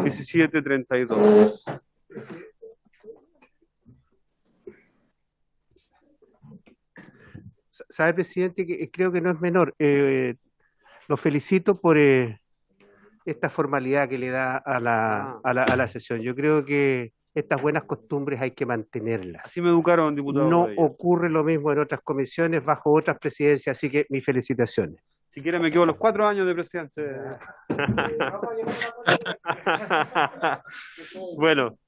17:32. Sabe, presidente, que creo que no es menor. Lo felicito por esta formalidad que le da a la sesión. Yo creo que estas buenas costumbres hay que mantenerlas. Así me educaron, diputado No Rodríguez. ocurre lo mismo en otras comisiones bajo otras presidencias, así que mis felicitaciones. Si quiere me quedo los 4 años de presidente. Bueno,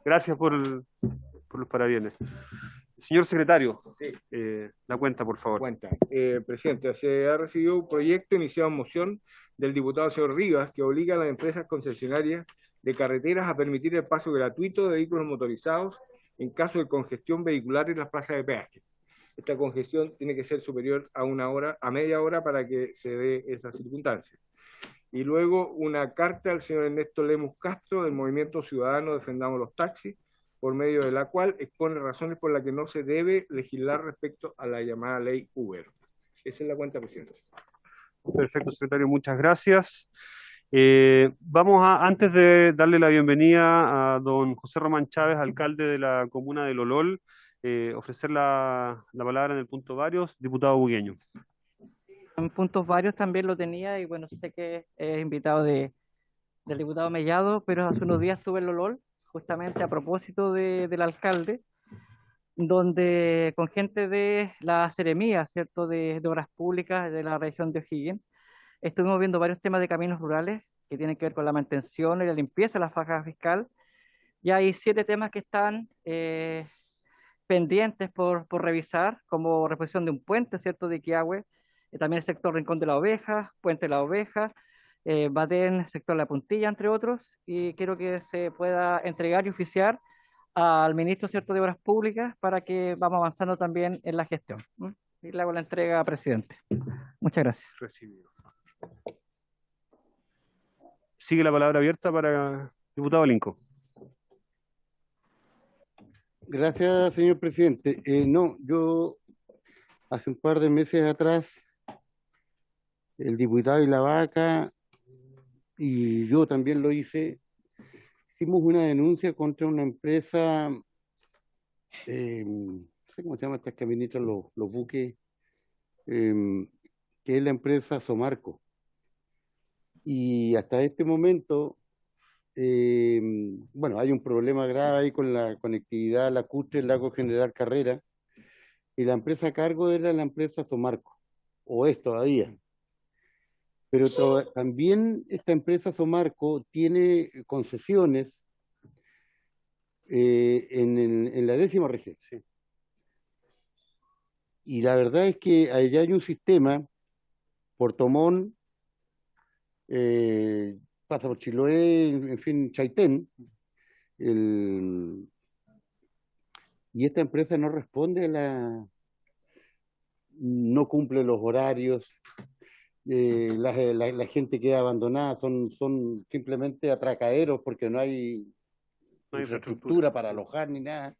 gracias por los parabienes. Señor secretario, sí. La cuenta, por favor. Cuenta. Presidente, se ha recibido un proyecto iniciado en moción del diputado señor Rivas que obliga a las empresas concesionarias de carreteras a permitir el paso gratuito de vehículos motorizados en caso de congestión vehicular en las plazas de peaje. Esta congestión tiene que ser superior a media hora para que se dé esa circunstancia. Y luego una carta al señor Ernesto Lemus Castro del Movimiento Ciudadano Defendamos los Taxis, por medio de la cual expone razones por las que no se debe legislar respecto a la llamada ley Uber. Esa es la cuenta, presidente. Perfecto, secretario, muchas gracias. Antes de darle la bienvenida a don José Román Chávez, alcalde de la comuna de Lolol, ofrecer la palabra en el punto varios, diputado Bugueño. En puntos varios también lo tenía y bueno, sé que es invitado del diputado Mellado, pero hace unos días estuve en Lolol, justamente a propósito del alcalde, donde con gente de la Seremía, ¿cierto?, de Obras Públicas de la región de O'Higgins, estuvimos viendo varios temas de caminos rurales que tienen que ver con la mantención y la limpieza de la faja fiscal. Y hay 7 temas que están pendientes por revisar, como reposición de un puente, ¿cierto?, de Iquiahue, también el sector Rincón de la Oveja, Puente de la Oveja, Badén, sector La Puntilla, entre otros, y quiero que se pueda entregar y oficiar al ministro, ¿cierto?, de Obras Públicas para que vamos avanzando también en la gestión. Y le hago la entrega, presidente. Muchas gracias. Recibido. Sigue la palabra abierta para diputado Linco. Gracias, señor presidente. Yo hace un par de meses atrás, el diputado y la vaca, y yo también lo hice, hicimos una denuncia contra una empresa, no sé cómo se llama estas camionetas, los buques, que es la empresa Somarco. Y hasta este momento, bueno, hay un problema grave ahí con la conectividad lacustre, el lago General Carrera, y la empresa a cargo era la empresa Somarco, o es todavía. Pero también esta empresa Somarco tiene concesiones en la 10ª región. Sí. Y la verdad es que allá hay un sistema, Puerto Montt, pasa por Chiloé, en fin, Chaitén, y esta empresa no responde no cumple los horarios, la gente queda abandonada, son simplemente atracaderos porque no hay infraestructura para alojar ni nada.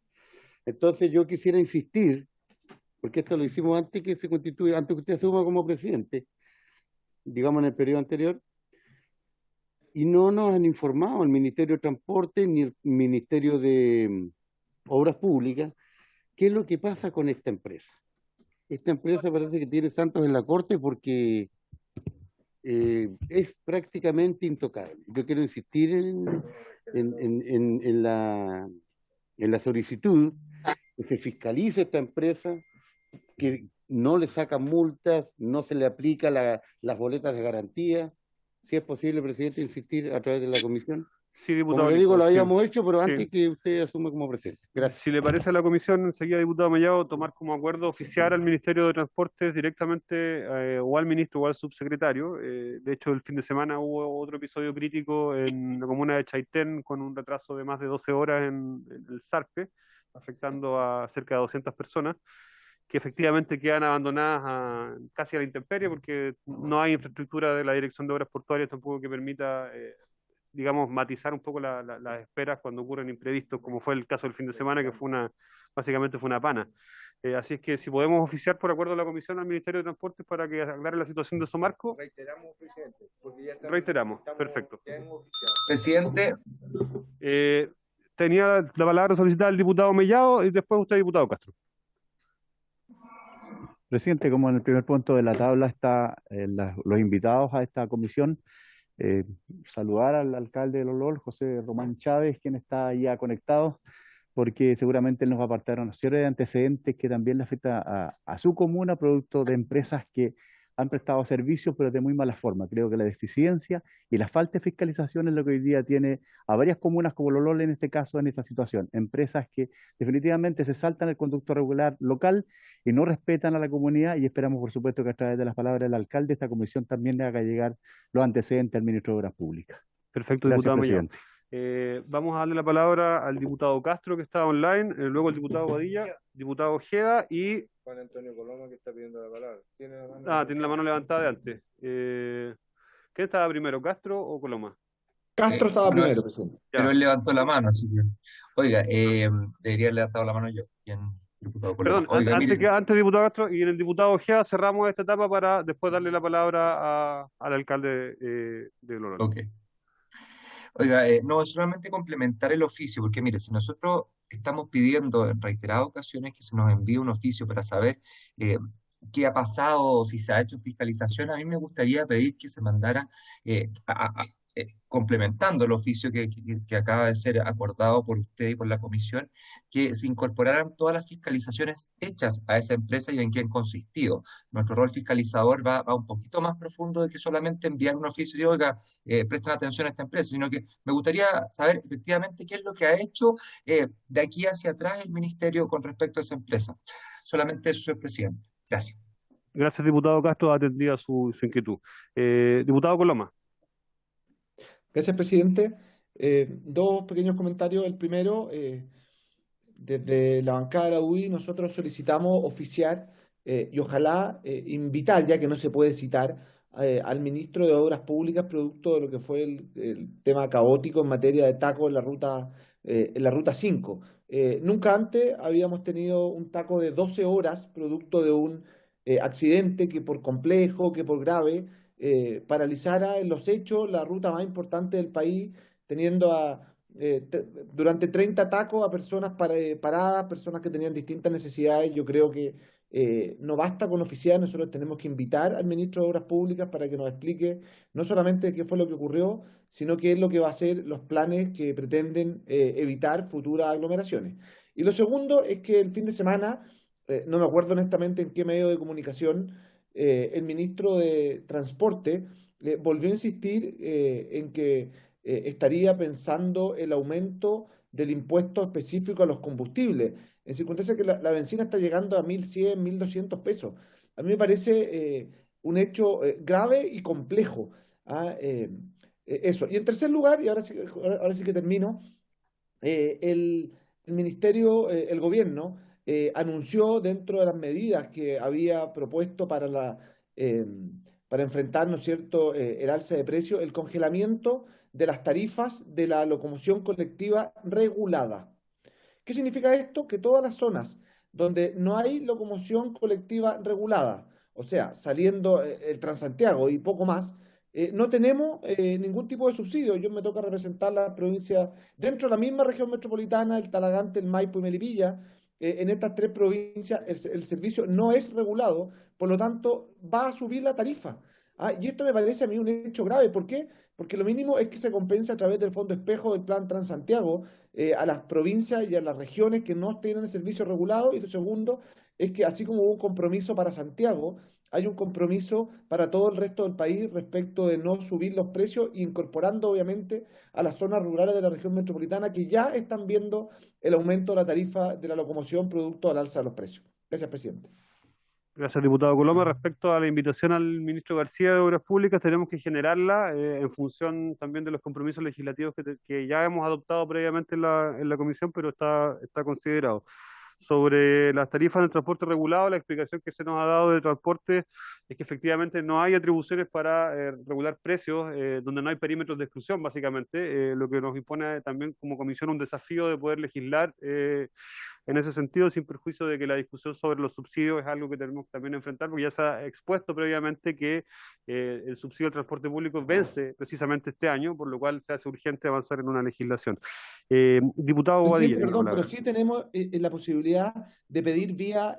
Entonces yo quisiera insistir, porque esto lo hicimos antes que se constituya, antes que usted asuma como presidente, digamos en el periodo anterior, y no nos han informado el Ministerio de Transporte ni el Ministerio de Obras Públicas qué es lo que pasa con esta empresa. Esta empresa parece que tiene santos en la corte porque es prácticamente intocable. Yo quiero insistir en la solicitud que se fiscalice esta empresa, que no le sacan multas, no se le aplica las boletas de garantía. Si es posible, presidente, insistir a través de la comisión. Sí, diputado. Como le digo, lo habíamos hecho, pero antes que usted asuma como presidente. Gracias. Si le parece a la comisión, enseguida, diputado Mellado, tomar como acuerdo oficiar al Ministerio de Transportes directamente o al ministro o al subsecretario. De hecho, el fin de semana hubo otro episodio crítico en la comuna de Chaitén con un retraso de más de 12 horas en el Sarpe, afectando a cerca de 200 personas. que efectivamente quedan abandonadas casi a la intemperie, porque no hay infraestructura de la Dirección de Obras Portuarias tampoco que permita, digamos, matizar un poco las esperas cuando ocurren imprevistos, como fue el caso del fin de semana, que básicamente fue una pana. Así es que si podemos oficiar por acuerdo de la Comisión al Ministerio de Transportes para que aclare la situación de Somarco. Reiteramos, presidente, porque ya Reiteramos, perfecto. ya hemos oficiado. Presidente, Tenía la palabra solicitada el diputado Mellado y después usted, diputado Castro. Presidente, como en el primer punto de la tabla está los invitados a esta comisión, saludar al alcalde de Lolol, José Román Chávez, quien está ya conectado, porque seguramente él nos va a apartar una serie de antecedentes que también le afecta a su comuna, producto de empresas que han prestado servicios, pero de muy mala forma. Creo que la deficiencia y la falta de fiscalización es lo que hoy día tiene a varias comunas como Lolol en este caso, en esta situación. Empresas que definitivamente se saltan el conducto regular local y no respetan a la comunidad, y esperamos, por supuesto, que a través de las palabras del alcalde, esta comisión también le haga llegar los antecedentes al ministro de Obras Públicas. Perfecto, Gracias, diputado Mellado. presidente. Vamos a darle la palabra al diputado Castro, que está online, luego el diputado Badilla, diputado Ojeda y... Juan Antonio Coloma, que está pidiendo la palabra. Tiene la mano levantada de antes. ¿Quién estaba primero, Castro o Coloma? Castro estaba pero, primero, presidente. pero él levantó la mano, así que, oiga, debería haber levantado la mano yo, bien, diputado Coloma. Perdón, Oiga, miren, antes diputado Castro y en el diputado Ojeda cerramos esta etapa para después darle la palabra al alcalde de Lorón. ok. Oiga, no, solamente complementar el oficio, porque mire, si nosotros estamos pidiendo en reiteradas ocasiones que se nos envíe un oficio para saber qué ha pasado, si se ha hecho fiscalización, a mí me gustaría pedir que se mandara, complementando el oficio que acaba de ser acordado por usted y por la comisión, que se incorporaran todas las fiscalizaciones hechas a esa empresa y en qué han consistido. Nuestro rol fiscalizador va un poquito más profundo de que solamente enviar un oficio y oiga, presten atención a esta empresa, sino que me gustaría saber efectivamente qué es lo que ha hecho de aquí hacia atrás el ministerio con respecto a esa empresa. Solamente eso, señor presidente. Gracias. Gracias, diputado Castro, atendida su inquietud. Diputado Coloma. Gracias, presidente. Dos pequeños comentarios. El primero, desde la bancada de la UI nosotros solicitamos oficiar y ojalá invitar, ya que no se puede citar, al ministro de Obras Públicas producto de lo que fue el tema caótico en materia de taco en la ruta 5. Nunca antes habíamos tenido un taco de 12 horas producto de un accidente que por complejo, que por grave, paralizara en los hechos la ruta más importante del país, teniendo durante 30 tacos a personas paradas, personas que tenían distintas necesidades. Yo creo que no basta con oficiar, nosotros tenemos que invitar al ministro de Obras Públicas para que nos explique no solamente qué fue lo que ocurrió, sino qué es lo que va a ser los planes que pretenden evitar futuras aglomeraciones. Y lo segundo es que el fin de semana, no me acuerdo honestamente en qué medio de comunicación, el ministro de Transporte volvió a insistir en que estaría pensando el aumento del impuesto específico a los combustibles, en circunstancias que la benzina está llegando a 1.100, 1.200 pesos. A mí me parece un hecho grave y complejo. Eso. Y en tercer lugar, y ahora sí que termino, el ministerio, el gobierno, anunció dentro de las medidas que había propuesto para enfrentar, ¿no es cierto?, el alza de precios, el congelamiento de las tarifas de la locomoción colectiva regulada. ¿Qué significa esto? Que todas las zonas donde no hay locomoción colectiva regulada, o sea, saliendo el Transantiago y poco más, no tenemos ningún tipo de subsidio. Yo me toca representar la provincia dentro de la misma región metropolitana, el Talagante, el Maipo y Melipilla. En estas tres provincias el servicio no es regulado, por lo tanto va a subir la tarifa. Y esto me parece a mí un hecho grave. ¿Por qué? Porque lo mínimo es que se compense a través del Fondo Espejo del Plan Transantiago a las provincias y a las regiones que no tienen el servicio regulado. Y lo segundo es que así como hubo un compromiso para Santiago, hay un compromiso para todo el resto del país respecto de no subir los precios, incorporando obviamente a las zonas rurales de la región metropolitana que ya están viendo el aumento de la tarifa de la locomoción producto al alza de los precios. Gracias, presidente. Gracias, diputado Coloma. Respecto a la invitación al ministro García de Obras Públicas, tenemos que generarla en función también de los compromisos legislativos que ya hemos adoptado previamente en la comisión, pero está considerado. Sobre las tarifas del transporte regulado, la explicación que se nos ha dado de transporte es que efectivamente no hay atribuciones para regular precios donde no hay perímetros de exclusión, básicamente, lo que nos impone también como comisión un desafío de poder legislar en ese sentido, sin perjuicio de que la discusión sobre los subsidios es algo que tenemos que también enfrentar, porque ya se ha expuesto previamente que el subsidio al transporte público vence precisamente este año, por lo cual se hace urgente avanzar en una legislación. Diputado Presidente, Bobadilla. perdón, pero sí tenemos la posibilidad de pedir vía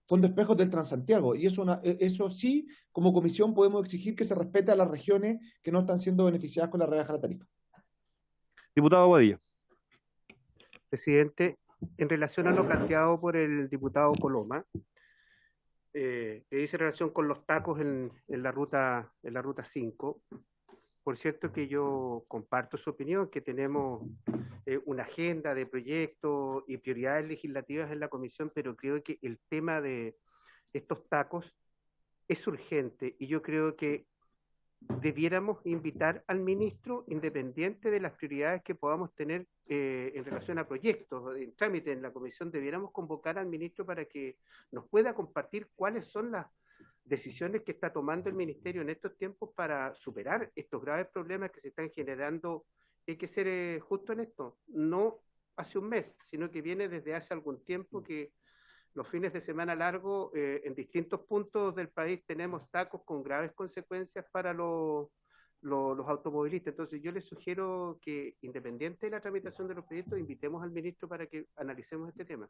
Fondo Espejos del Transantiago, y eso sí, como comisión podemos exigir que se respete a las regiones que no están siendo beneficiadas con la rebaja de la tarifa. Diputado Bobadilla. Presidente, en relación a lo planteado por el diputado Coloma, que dice en relación con los tacos en la ruta 5, por cierto que yo comparto su opinión, que tenemos una agenda de proyectos y prioridades legislativas en la comisión, pero creo que el tema de estos tacos es urgente y yo creo que debiéramos invitar al ministro, independiente de las prioridades que podamos tener en relación a proyectos, en trámite en la comisión, debiéramos convocar al ministro para que nos pueda compartir cuáles son las decisiones que está tomando el ministerio en estos tiempos para superar estos graves problemas que se están generando. Hay que ser justo en esto, no hace un mes, sino que viene desde hace algún tiempo que los fines de semana largos en distintos puntos del país tenemos tacos con graves consecuencias para los automovilistas. Entonces yo les sugiero que, independiente de la tramitación de los proyectos, invitemos al ministro para que analicemos este tema.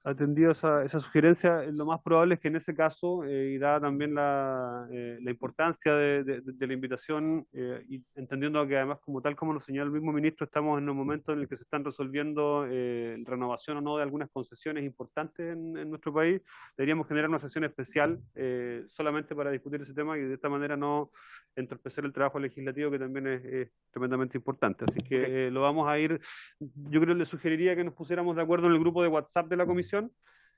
Atendido esa sugerencia, lo más probable es que en ese caso, y dada también la importancia de la invitación, y entendiendo que además, como tal como lo señaló el mismo ministro, estamos en un momento en el que se están resolviendo renovación o no de algunas concesiones importantes en nuestro país, deberíamos generar una sesión especial solamente para discutir ese tema y de esta manera no entorpecer el trabajo legislativo, que también es tremendamente importante. Así que lo vamos a ir, yo creo que le sugeriría que nos pusiéramos de acuerdo en el grupo de WhatsApp de la comisión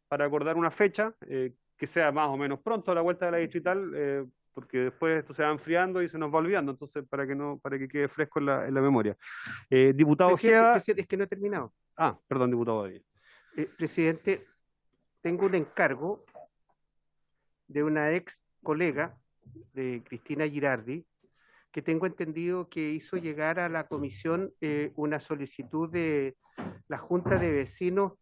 para acordar una fecha que sea más o menos pronto a la vuelta de la distrital, porque después esto se va enfriando y se nos va olvidando, entonces para que quede fresco en la memoria. Diputado Ojeda. Presidente, es que no he terminado. Perdón, diputado Badilla. Presidente, tengo un encargo de una ex colega de Cristina Girardi, que tengo entendido que hizo llegar a la comisión una solicitud de la Junta de Vecinos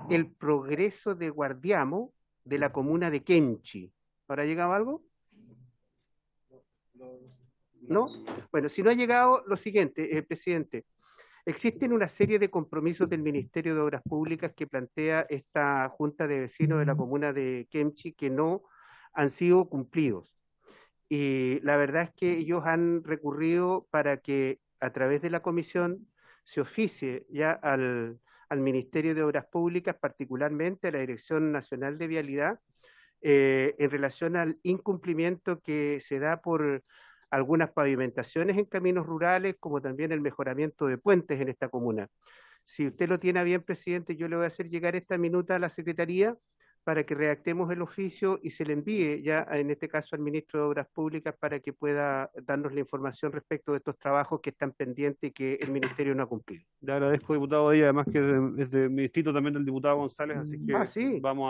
El Progreso de Guardiamo de la comuna de Kemchi. ¿Habrá llegado algo? ¿No? Bueno, si no ha llegado, lo siguiente, presidente. Existen una serie de compromisos del Ministerio de Obras Públicas que plantea esta Junta de Vecinos de la comuna de Kemchi que no han sido cumplidos. Y la verdad es que ellos han recurrido para que a través de la comisión se oficie ya al Ministerio de Obras Públicas, particularmente a la Dirección Nacional de Vialidad, en relación al incumplimiento que se da por algunas pavimentaciones en caminos rurales, como también el mejoramiento de puentes en esta comuna. Si usted lo tiene a bien, presidente, yo le voy a hacer llegar esta minuta a la Secretaría para que redactemos el oficio y se le envíe ya, en este caso, al ministro de Obras Públicas para que pueda darnos la información respecto de estos trabajos que están pendientes y que el ministerio no ha cumplido. Le agradezco, diputado Díaz, además que es de mi distrito también del diputado González, así que sí. vamos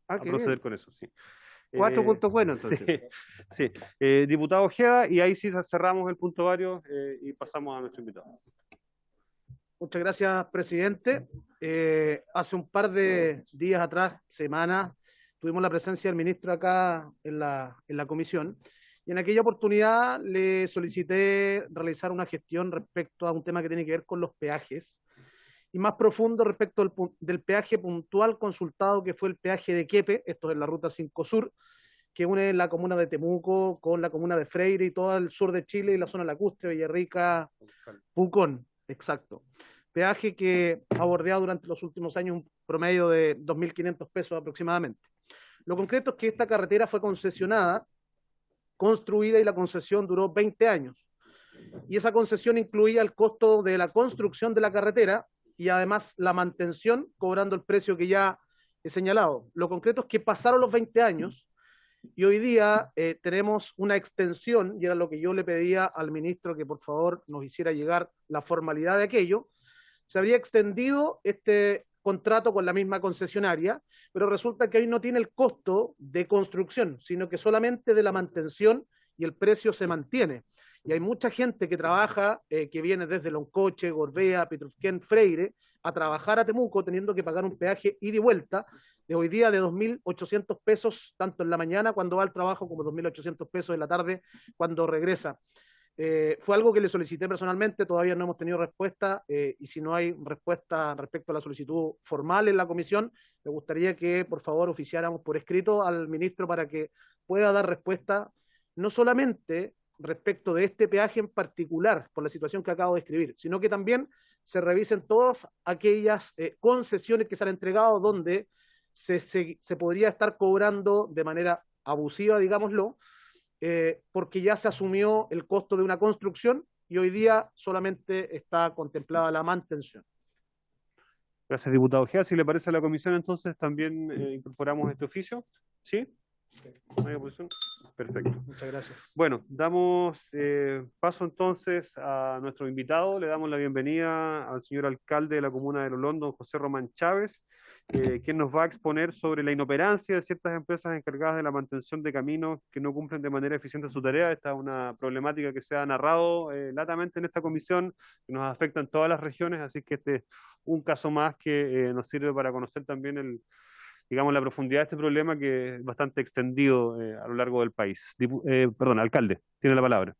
a proceder bien con eso, sí. 4 puntos buenos, entonces. Sí. Diputado Ojeda, y ahí sí cerramos el punto varios y pasamos a nuestro invitado. Muchas gracias, presidente. Hace un par de días atrás, semanas, tuvimos la presencia del ministro acá en la comisión y en aquella oportunidad le solicité realizar una gestión respecto a un tema que tiene que ver con los peajes y más profundo respecto del peaje puntual consultado, que fue el peaje de Quiepe, esto es la ruta 5 Sur, que une la comuna de Temuco con la comuna de Freire y todo el sur de Chile y la zona lacustre, Villarrica, Pucón, exacto. Peaje que ha bordeado durante los últimos años un promedio de 2.500 pesos aproximadamente. Lo concreto es que esta carretera fue concesionada, construida, y la concesión duró 20 años. Y esa concesión incluía el costo de la construcción de la carretera y además la mantención, cobrando el precio que ya he señalado. Lo concreto es que pasaron los 20 años y hoy día tenemos una extensión, y era lo que yo le pedía al ministro, que por favor nos hiciera llegar la formalidad de aquello. Se habría extendido este contrato con la misma concesionaria, pero resulta que hoy no tiene el costo de construcción, sino que solamente de la mantención, y el precio se mantiene. Y hay mucha gente que trabaja, que viene desde Loncoche, Gorbea, Petrufquén, Freire, a trabajar a Temuco, teniendo que pagar un peaje ida y vuelta de hoy día de 2.800 pesos, tanto en la mañana cuando va al trabajo, como 2.800 pesos en la tarde cuando regresa. Fue algo que le solicité personalmente, todavía no hemos tenido respuesta, y si no hay respuesta respecto a la solicitud formal en la comisión, me gustaría que por favor oficiáramos por escrito al ministro para que pueda dar respuesta, no solamente respecto de este peaje en particular, por la situación que acabo de describir, sino que también se revisen todas aquellas concesiones que se han entregado donde se podría estar cobrando de manera abusiva, digámoslo, porque ya se asumió el costo de una construcción y hoy día solamente está contemplada la mantención. Gracias, diputado Gea. Si le parece a la comisión, entonces también incorporamos este oficio. ¿Sí? ¿No hay oposición? Perfecto. Muchas gracias. Bueno, damos paso entonces a nuestro invitado. Le damos la bienvenida al señor alcalde de la comuna de Lolón, don José Román Chávez, quien nos va a exponer sobre la inoperancia de ciertas empresas encargadas de la mantención de caminos que no cumplen de manera eficiente su tarea. Esta es una problemática que se ha narrado latamente en esta comisión, que nos afecta en todas las regiones, así que este es un caso más que nos sirve para conocer también digamos, la profundidad de este problema, que es bastante extendido a lo largo del país. Perdón, alcalde, tiene la palabra.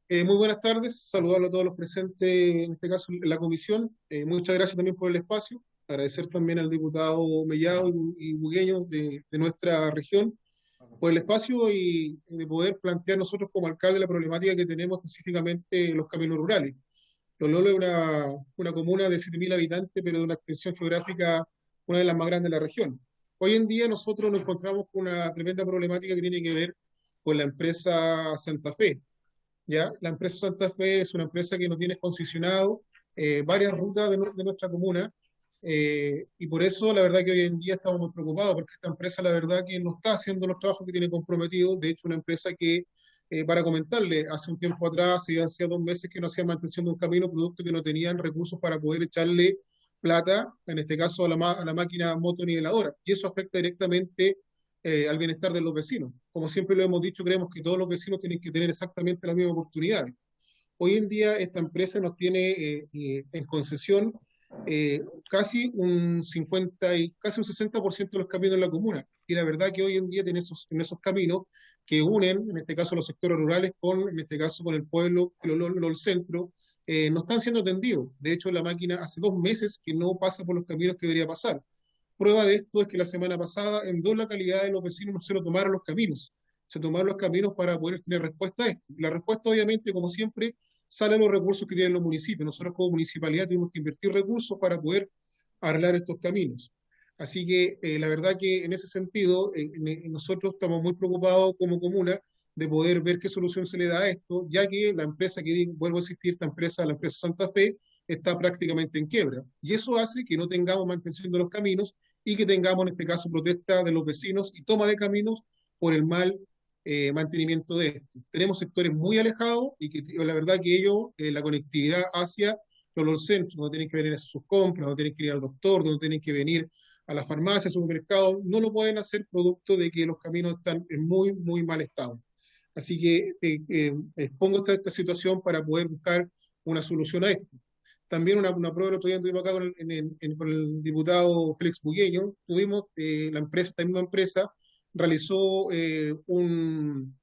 Muy buenas tardes, saludarlo a todos los presentes, en este caso en la comisión. Muchas gracias también por el espacio. Agradecer también al diputado Mellado y Bugueño de nuestra región por el espacio y de poder plantear nosotros como alcalde la problemática que tenemos específicamente en los caminos rurales. Lololo es una comuna de 7.000 habitantes, pero de una extensión geográfica una de las más grandes de la región. Hoy en día nosotros nos encontramos con una tremenda problemática que tiene que ver con la empresa Santa Fe. ¿Ya? La empresa Santa Fe es una empresa que nos tiene concesionado varias rutas de nuestra comuna, y por eso la verdad que hoy en día estamos muy preocupados, porque esta empresa la verdad que no está haciendo los trabajos que tiene comprometidos. De hecho, una empresa que, para comentarle, hace un tiempo atrás, hacía 2 meses que no hacía mantención de un camino, producto que no tenían recursos para poder echarle plata, en este caso a la máquina motoniveladora, y eso afecta directamente al bienestar de los vecinos. Como siempre lo hemos dicho, creemos que todos los vecinos tienen que tener exactamente las mismas oportunidades. Hoy en día esta empresa nos tiene en concesión casi un 50 y casi un 60% de los caminos en la comuna, y la verdad que hoy en día en esos caminos que unen, en este caso los sectores rurales en este caso con el pueblo, el centro, no están siendo atendidos. De hecho, la máquina hace 2 meses que no pasa por los caminos que debería pasar. Prueba de esto es que la semana pasada, en 2 localidades de los vecinos no se lo tomaron los caminos. Se tomaron los caminos para poder tener respuesta a esto. La respuesta, obviamente, como siempre, sale de los recursos que tienen los municipios. Nosotros como municipalidad tenemos que invertir recursos para poder arreglar estos caminos. Así que la verdad que en ese sentido nosotros estamos muy preocupados como comuna de poder ver qué solución se le da a esto, ya que la empresa que, vuelvo a insistir, la empresa Santa Fe, está prácticamente en quiebra. Y eso hace que no tengamos mantención de los caminos y que tengamos, en este caso, protesta de los vecinos y toma de caminos por el mal mantenimiento de esto. Tenemos sectores muy alejados y que la verdad que ellos, la conectividad hacia los centros, donde tienen que venir a hacer sus compras, donde tienen que ir al doctor, donde tienen que venir a la farmacia, al supermercado, no lo pueden hacer producto de que los caminos están en muy, muy mal estado. Así que expongo esta situación para poder buscar una solución a esto. También una prueba el otro día tuvimos acá con el diputado Félix Bugueño, tuvimos esta misma empresa realizó un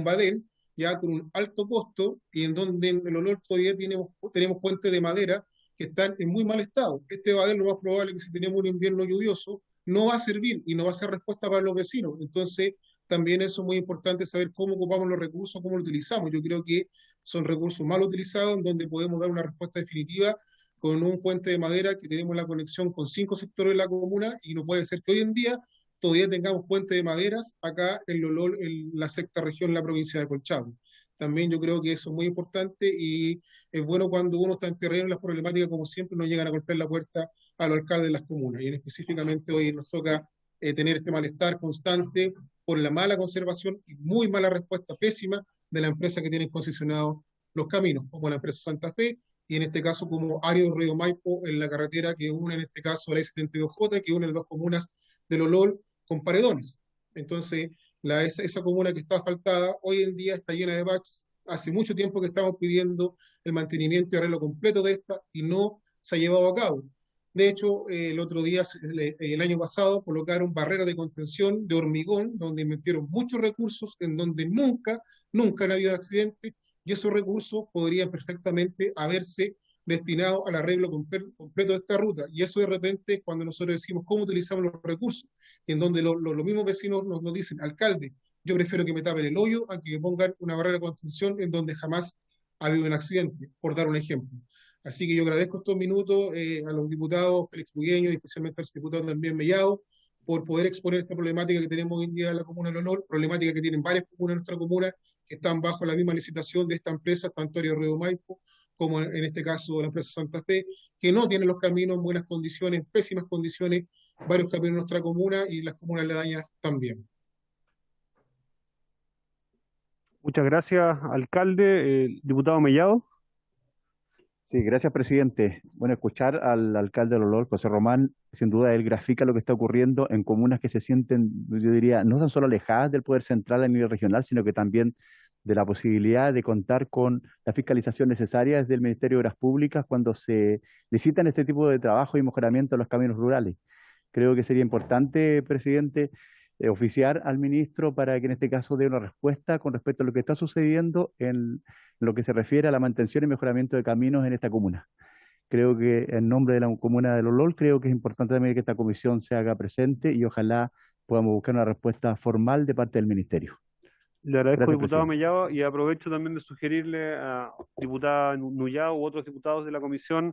badén ya con un alto costo, y en donde en el Olor todavía tenemos puentes de madera que están en muy mal estado. Este badén, lo más probable es que si tenemos un invierno lluvioso, no va a servir y no va a ser respuesta para los vecinos. Entonces, también eso es muy importante, saber cómo ocupamos los recursos, cómo lo utilizamos. Yo creo que son recursos mal utilizados, en donde podemos dar una respuesta definitiva con un puente de madera que tenemos la conexión con 5 sectores de la comuna, y no puede ser que hoy en día todavía tengamos puente de maderas acá en Lolol, en la 6ª región, en la provincia de Colchagua. También yo creo que eso es muy importante, y es bueno cuando uno está en terreno, las problemáticas, como siempre, nos llegan a golpear la puerta a los alcaldes de las comunas, y específicamente hoy nos toca tener este malestar constante por la mala conservación y muy mala respuesta, pésima, de la empresa que tiene concesionados los caminos, como la empresa Santa Fe, y en este caso como área de Río Maipo en la carretera que une en este caso la I-72J, que une las dos comunas de Lolol con Paredones. Entonces, esa comuna que está asfaltada hoy en día está llena de baches. Hace mucho tiempo que estamos pidiendo el mantenimiento y arreglo completo de esta y no se ha llevado a cabo. De hecho, el otro día, el año pasado, colocaron barreras de contención de hormigón, donde invirtieron muchos recursos, en donde nunca han habido accidentes, y esos recursos podrían perfectamente haberse destinado al arreglo completo de esta ruta. Y eso de repente es cuando nosotros decimos cómo utilizamos los recursos, en donde los mismos vecinos nos dicen, alcalde, yo prefiero que me tapen el hoyo a que me pongan una barrera de contención en donde jamás ha habido un accidente, por dar un ejemplo. Así que yo agradezco estos minutos a los diputados Félix Bugueño y especialmente al diputado también Mellado por poder exponer esta problemática que tenemos hoy en día en la comuna de Lolol, problemática que tienen varias comunas en nuestra comuna que están bajo la misma licitación de esta empresa, tanto Área Río Maipo como en este caso la empresa Santa Fe, que no tienen los caminos en buenas condiciones, en pésimas condiciones, varios caminos en nuestra comuna y las comunas aledañas también. Muchas gracias, alcalde. Diputado Mellado. Sí, gracias, presidente. Bueno, escuchar al alcalde de Lolol, José Román, sin duda él grafica lo que está ocurriendo en comunas que se sienten, yo diría, no tan solo alejadas del poder central a nivel regional, sino que también de la posibilidad de contar con la fiscalización necesaria desde el Ministerio de Obras Públicas cuando se licitan este tipo de trabajo y mejoramiento de los caminos rurales. Creo que sería importante, presidente, oficiar al ministro para que en este caso dé una respuesta con respecto a lo que está sucediendo en lo que se refiere a la mantención y mejoramiento de caminos en esta comuna. Creo que en nombre de la comuna de Lolol, creo que es importante también que esta comisión se haga presente y ojalá podamos buscar una respuesta formal de parte del ministerio. Le agradezco, Gracias, diputado presidente. Mellado, y aprovecho también de sugerirle a diputada Nullao u otros diputados de la comisión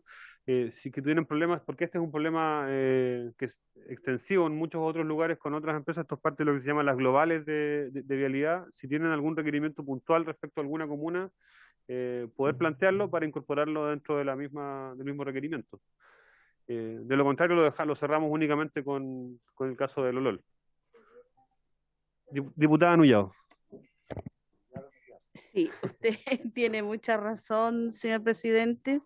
si que tienen problemas, porque este es un problema que es extensivo en muchos otros lugares con otras empresas, esto es parte de lo que se llama las globales de vialidad. Si tienen algún requerimiento puntual respecto a alguna comuna, poder plantearlo para incorporarlo dentro de del mismo requerimiento. De lo contrario, lo cerramos únicamente con el caso de Lolol. Diputada Nullao. Sí, usted tiene mucha razón, señor presidente,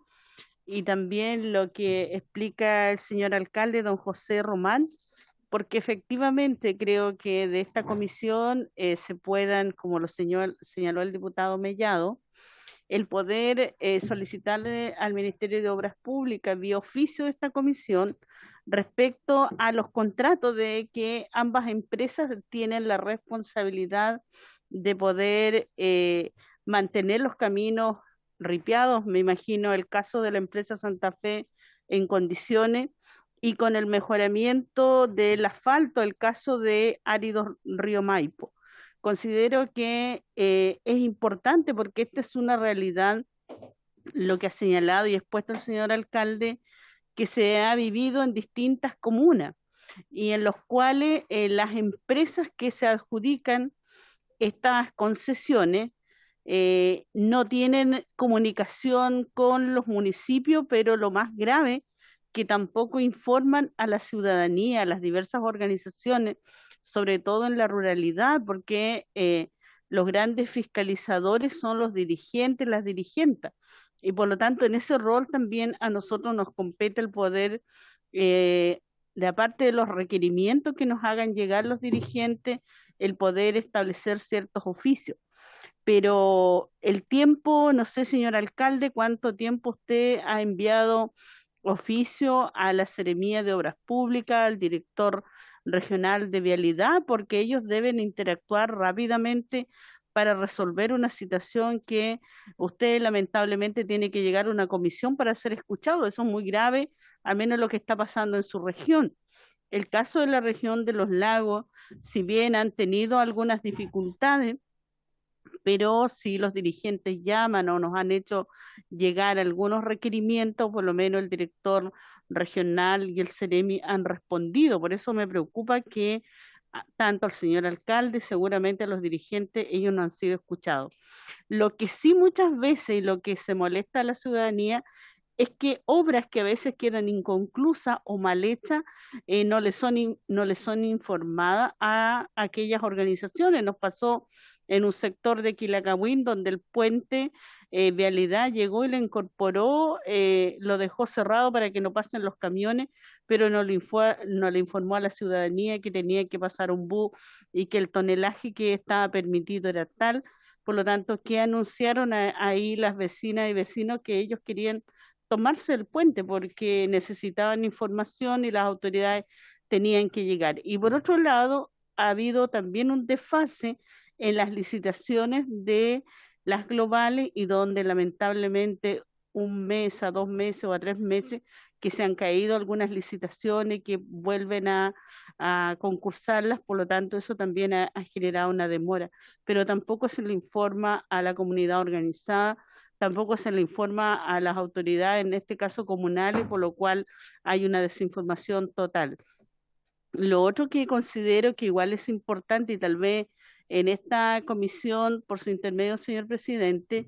y también lo que explica el señor alcalde, don José Román, porque efectivamente creo que de esta comisión se puedan, como lo señaló el diputado Mellado, el poder solicitarle al Ministerio de Obras Públicas vía oficio de esta comisión respecto a los contratos de que ambas empresas tienen la responsabilidad de poder mantener los caminos ripiados. Me imagino el caso de la empresa Santa Fe en condiciones y con el mejoramiento del asfalto, el caso de Árido Río Maipo. Considero que es importante porque esta es una realidad, lo que ha señalado y expuesto el señor alcalde, que se ha vivido en distintas comunas y en los cuales las empresas que se adjudican estas concesiones no tienen comunicación con los municipios, pero lo más grave, que tampoco informan a la ciudadanía, a las diversas organizaciones, sobre todo en la ruralidad, porque los grandes fiscalizadores son los dirigentes, las dirigentas, y por lo tanto en ese rol también a nosotros nos compete el poder, de aparte de los requerimientos que nos hagan llegar los dirigentes, el poder establecer ciertos oficios. Pero el tiempo, no sé, señor alcalde, cuánto tiempo usted ha enviado oficio a la Seremía de Obras Públicas, al director regional de vialidad, porque ellos deben interactuar rápidamente para resolver una situación que usted lamentablemente tiene que llegar a una comisión para ser escuchado. Eso es muy grave, al menos lo que está pasando en su región. El caso de la región de los lagos, si bien han tenido algunas dificultades, pero si los dirigentes llaman o nos han hecho llegar algunos requerimientos, por lo menos el director regional y el Seremi han respondido. Por eso me preocupa que tanto al señor alcalde, seguramente a los dirigentes, ellos no han sido escuchados. Lo que sí muchas veces y lo que se molesta a la ciudadanía es que obras que a veces quedan inconclusas o mal hechas no les son informadas a aquellas organizaciones. Nos pasó en un sector de Quilacagüín, donde el puente Vialidad llegó y lo incorporó, lo dejó cerrado para que no pasen los camiones, pero no le informó a la ciudadanía que tenía que pasar un bus y que el tonelaje que estaba permitido era tal. Por lo tanto, que anunciaron ahí las vecinas y vecinos que ellos querían tomarse el puente porque necesitaban información y las autoridades tenían que llegar. Y por otro lado, ha habido también un desfase en las licitaciones de las globales y donde lamentablemente un mes, a 2 meses o a 3 meses que se han caído algunas licitaciones que vuelven a concursarlas, por lo tanto eso también ha generado una demora, pero tampoco se le informa a la comunidad organizada, tampoco se le informa a las autoridades, en este caso comunales, por lo cual hay una desinformación total. Lo otro que considero que igual es importante y tal vez en esta comisión, por su intermedio, señor presidente,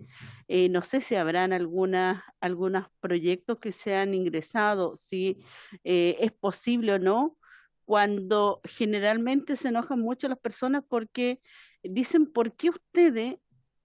no sé si habrán algunos proyectos que se han ingresado, si es posible o no, cuando generalmente se enojan mucho las personas porque dicen, ¿por qué ustedes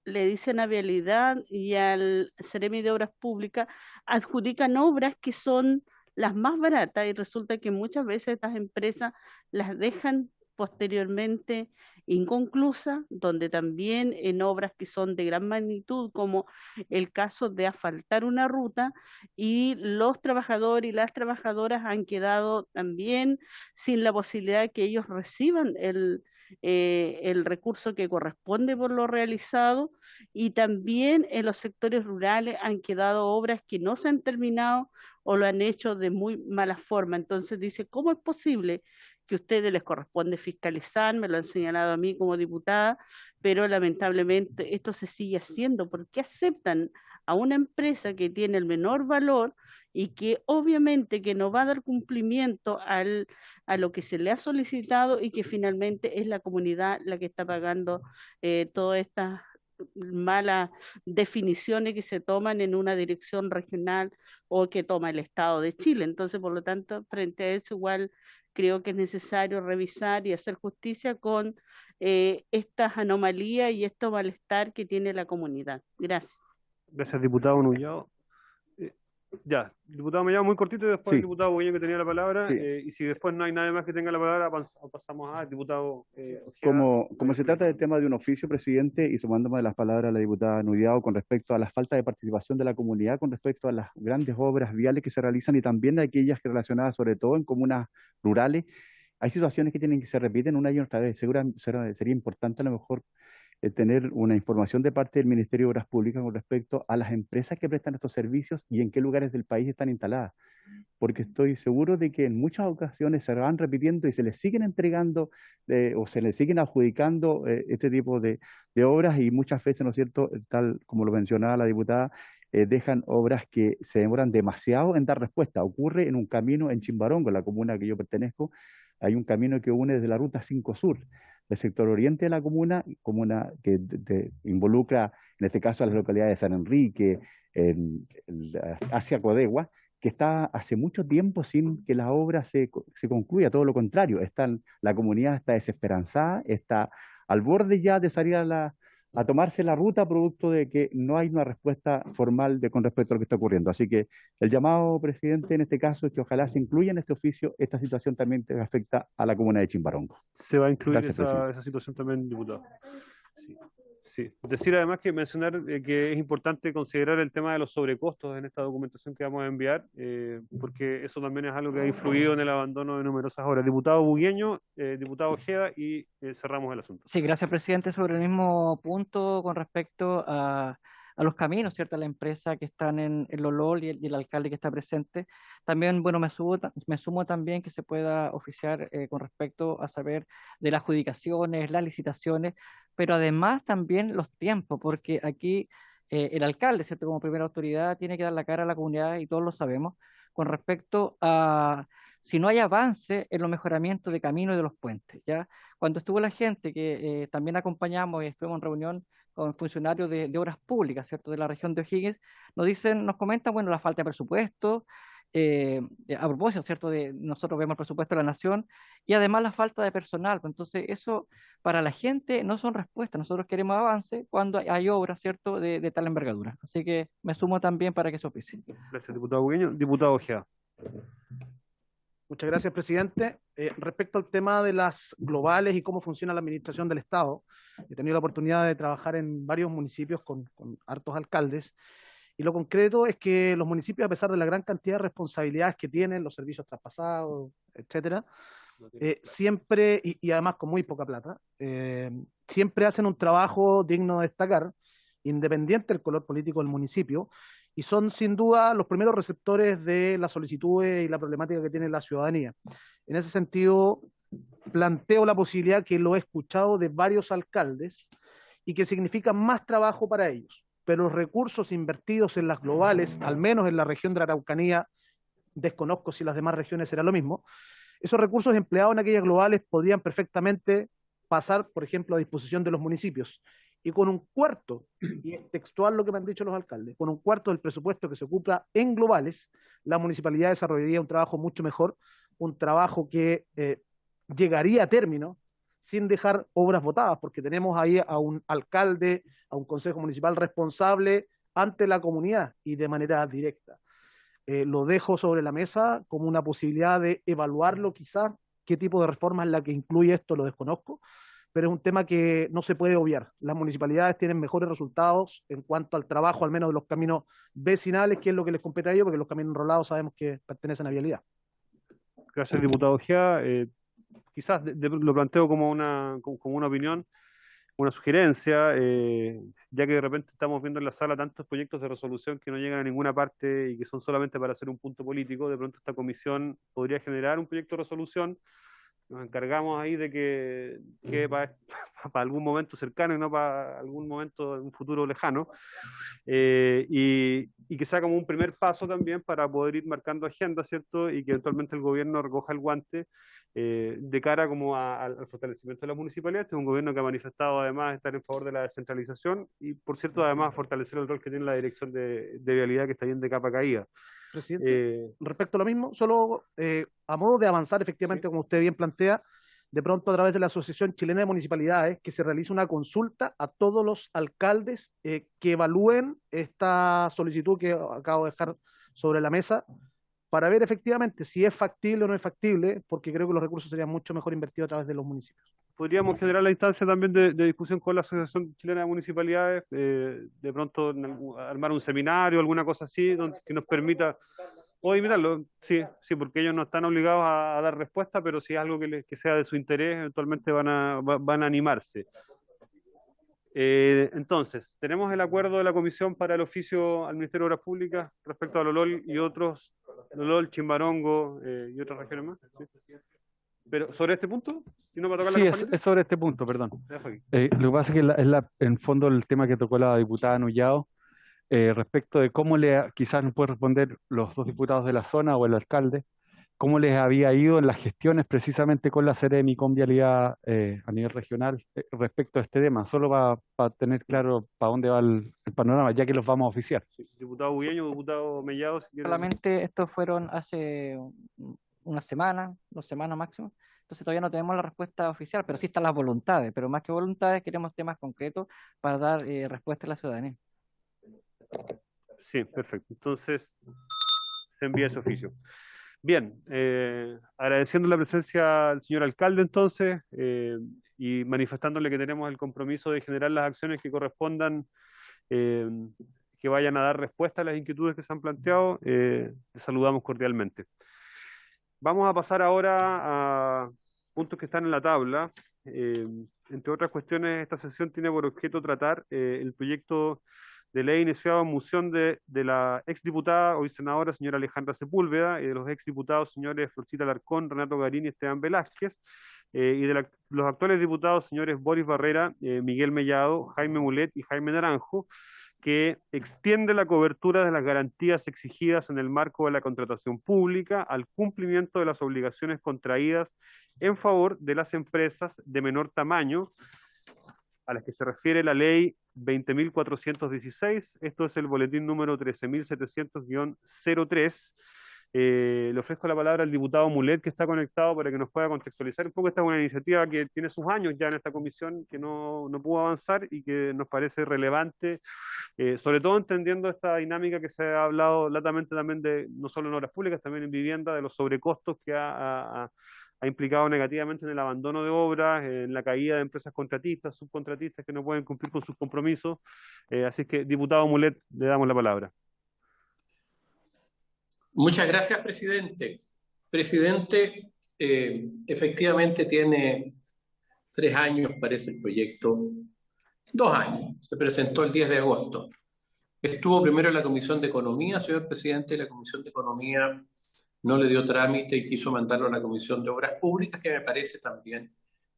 le dicen a Vialidad y al Seremi de Obras Públicas adjudican obras que son las más baratas y resulta que muchas veces estas empresas las dejan posteriormente inconclusas, donde también en obras que son de gran magnitud, como el caso de asfaltar una ruta, y los trabajadores y las trabajadoras han quedado también sin la posibilidad de que ellos reciban el recurso que corresponde por lo realizado, y también en los sectores rurales han quedado obras que no se han terminado o lo han hecho de muy mala forma. Entonces dice, ¿cómo es posible que a ustedes les corresponde fiscalizar? Me lo han señalado a mí como diputada, pero lamentablemente esto se sigue haciendo. ¿Por qué aceptan a una empresa que tiene el menor valor y que obviamente que no va a dar cumplimiento a lo que se le ha solicitado y que finalmente es la comunidad la que está pagando todas estas malas definiciones que se toman en una dirección regional o que toma el Estado de Chile? Entonces, por lo tanto, frente a eso igual creo que es necesario revisar y hacer justicia con estas anomalías y este malestar que tiene la comunidad. Gracias. Gracias, diputado Nullado. Ya, diputado Mellado, muy cortito, y después el diputado Bugueño que tenía la palabra, y si después no hay nadie más que tenga la palabra, pasamos al diputado Ojeda. Como se trata del tema de un oficio, presidente, y sumándome de las palabras de la diputada Nullado con respecto a la falta de participación de la comunidad, con respecto a las grandes obras viales que se realizan y también aquellas que relacionadas sobre todo en comunas rurales, hay situaciones que se repiten una y otra vez. Sería importante a lo mejor tener una información de parte del Ministerio de Obras Públicas con respecto a las empresas que prestan estos servicios y en qué lugares del país están instaladas, porque estoy seguro de que en muchas ocasiones se van repitiendo y se les siguen entregando o se les siguen adjudicando este tipo de obras, y muchas veces, ¿no es cierto?, tal como lo mencionaba la diputada, dejan obras que se demoran demasiado en dar respuesta. Ocurre en un camino en Chimbarongo, la comuna a que yo pertenezco, hay un camino que une desde la Ruta 5 Sur, del sector oriente de la comuna que involucra, en este caso, a las localidades de San Enrique, hacia Codegua, que está hace mucho tiempo sin que la obra se concluya, todo lo contrario, la comunidad está desesperanzada, está al borde ya de salir a tomarse la ruta, producto de que no hay una respuesta formal con respecto a lo que está ocurriendo. Así que el llamado, presidente, en este caso, es que ojalá se incluya en este oficio esta situación también que afecta a la comuna de Chimbarongo. Se va a incluir Gracias, esa situación también, diputado. Sí. Sí, decir además que mencionar que es importante considerar el tema de los sobrecostos en esta documentación que vamos a enviar, porque eso también es algo que ha influido en el abandono de numerosas obras. Diputado Bugueño, diputado Ojeda, y cerramos el asunto. Sí, gracias, presidente. Sobre el mismo punto con respecto a los caminos, ¿cierto? A la empresa que están en Lolol y el alcalde que está presente. También, bueno, me sumo también que se pueda oficiar con respecto a saber de las adjudicaciones, las licitaciones, pero además también los tiempos, porque aquí el alcalde, ¿cierto? Como primera autoridad tiene que dar la cara a la comunidad y todos lo sabemos, con respecto a si no hay avance en los mejoramientos de caminos y de los puentes, ¿ya? Cuando estuvo la gente que también acompañamos y estuvimos en reunión con funcionarios de obras públicas, ¿cierto?, de la región de O'Higgins, nos comentan, bueno, la falta de presupuesto, a propósito, ¿cierto? Nosotros vemos el presupuesto de la nación y además la falta de personal. Pues, entonces, eso para la gente no son respuestas. Nosotros queremos avance cuando hay obras, ¿cierto?, de tal envergadura. Así que me sumo también para que se oficie. Gracias, diputado Bugueño. Diputado Ojeda. Muchas gracias, presidente. Respecto al tema de las globales y cómo funciona la administración del Estado, he tenido la oportunidad de trabajar en varios municipios con hartos alcaldes. Y lo concreto es que los municipios, a pesar de la gran cantidad de responsabilidades que tienen, los servicios traspasados, etcétera, siempre, y además con muy poca plata, siempre hacen un trabajo digno de destacar, independiente del color político del municipio, y son sin duda los primeros receptores de las solicitudes y la problemática que tiene la ciudadanía. En ese sentido, planteo la posibilidad, que lo he escuchado de varios alcaldes, y que significa más trabajo para ellos, pero los recursos invertidos en las globales, al menos en la región de la Araucanía, desconozco si las demás regiones será lo mismo, esos recursos empleados en aquellas globales podrían perfectamente pasar, por ejemplo, a disposición de los municipios. Y con un cuarto, y es textual lo que me han dicho los alcaldes, con un cuarto del presupuesto que se ocupa en globales, la municipalidad desarrollaría un trabajo mucho mejor, un trabajo que llegaría a término sin dejar obras botadas, porque tenemos ahí a un alcalde, a un consejo municipal responsable ante la comunidad y de manera directa. Lo dejo sobre la mesa como una posibilidad de evaluarlo quizás, qué tipo de reforma es la que incluye esto, lo desconozco, pero es un tema que no se puede obviar. Las municipalidades tienen mejores resultados en cuanto al trabajo, al menos de los caminos vecinales, que es lo que les compete a ellos, porque los caminos enrolados sabemos que pertenecen a vialidad. Gracias, diputado Ojeda. Quizás lo planteo como una opinión, una sugerencia, ya que de repente estamos viendo en la sala tantos proyectos de resolución que no llegan a ninguna parte y que son solamente para hacer un punto político. De pronto esta comisión podría generar un proyecto de resolución. Nos encargamos ahí de que para algún momento cercano y no para algún momento en un futuro lejano, y que sea como un primer paso también para poder ir marcando agenda, ¿cierto? Y que eventualmente el gobierno recoja el guante de cara como al fortalecimiento de las municipalidades. Este es un gobierno que ha manifestado además estar en favor de la descentralización y, por cierto, además fortalecer el rol que tiene la dirección de vialidad, que está bien de capa caída. Presidente, respecto a lo mismo, solo a modo de avanzar efectivamente, como usted bien plantea, de pronto a través de la Asociación Chilena de Municipalidades, que se realice una consulta a todos los alcaldes que evalúen esta solicitud que acabo de dejar sobre la mesa, para ver efectivamente si es factible o no es factible, porque creo que los recursos serían mucho mejor invertidos a través de los municipios. Podríamos generar la instancia también de discusión con la Asociación Chilena de Municipalidades, de pronto armar un seminario, alguna cosa así, que nos permita, o invitarlo, sí, porque ellos no están obligados a dar respuesta, pero si es algo que sea de su interés, eventualmente van a animarse. Entonces, tenemos el acuerdo de la Comisión para el Oficio al Ministerio de Obras Públicas respecto a Lolol y otros, Lolol, Chimbarongo y otras regiones más. ¿Sí? Pero sobre este punto, si no me toca sí, es sobre este punto, perdón. Lo que pasa es que en fondo el tema que tocó la diputada Nullao, respecto de cómo quizás nos puede responder los dos diputados de la zona o el alcalde, cómo les había ido en las gestiones precisamente con la Seremi, con Vialidad a nivel regional respecto a este tema, solo para tener claro para dónde va el panorama, ya que los vamos a oficiar. Sí, diputado Bugueño, diputado Mellado. Si solamente estos fueron hace una semana, 2 semanas máximo, entonces todavía no tenemos la respuesta oficial, pero sí están las voluntades, pero más que voluntades queremos temas concretos para dar respuesta a la ciudadanía. Sí, perfecto. Entonces, se envía ese oficio. Bien, agradeciendo la presencia del señor alcalde entonces, y manifestándole que tenemos el compromiso de generar las acciones que correspondan, que vayan a dar respuesta a las inquietudes que se han planteado, les saludamos cordialmente. Vamos a pasar ahora a puntos que están en la tabla. Entre otras cuestiones, esta sesión tiene por objeto tratar el proyecto de ley iniciado en moción de la exdiputada, hoy senadora, señora Alejandra Sepúlveda, y de los exdiputados, señores Florcita Alarcón, Renato Garín y Esteban Velázquez, y de los actuales diputados, señores Boris Barrera, Miguel Mellado, Jaime Mulet y Jaime Naranjo, que extiende la cobertura de las garantías exigidas en el marco de la contratación pública al cumplimiento de las obligaciones contraídas en favor de las empresas de menor tamaño, a las que se refiere la ley 20.416, esto es el boletín número 13.700-03, Le ofrezco la palabra al diputado Mulet, que está conectado, para que nos pueda contextualizar un poco. Esta es una iniciativa que tiene sus años ya en esta comisión, que no pudo avanzar y que nos parece relevante, sobre todo entendiendo esta dinámica que se ha hablado latamente también de, no solo en obras públicas, también en vivienda, de los sobrecostos que ha implicado negativamente en el abandono de obras, en la caída de empresas contratistas, subcontratistas que no pueden cumplir con sus compromisos. Así que, diputado Mulet, le damos la palabra. Muchas gracias, presidente. Presidente, efectivamente tiene 3 años, parece el proyecto. 2 años. Se presentó el 10 de agosto. Estuvo primero en la Comisión de Economía, señor presidente, y la Comisión de Economía no le dio trámite y quiso mandarlo a la Comisión de Obras Públicas, que me parece también,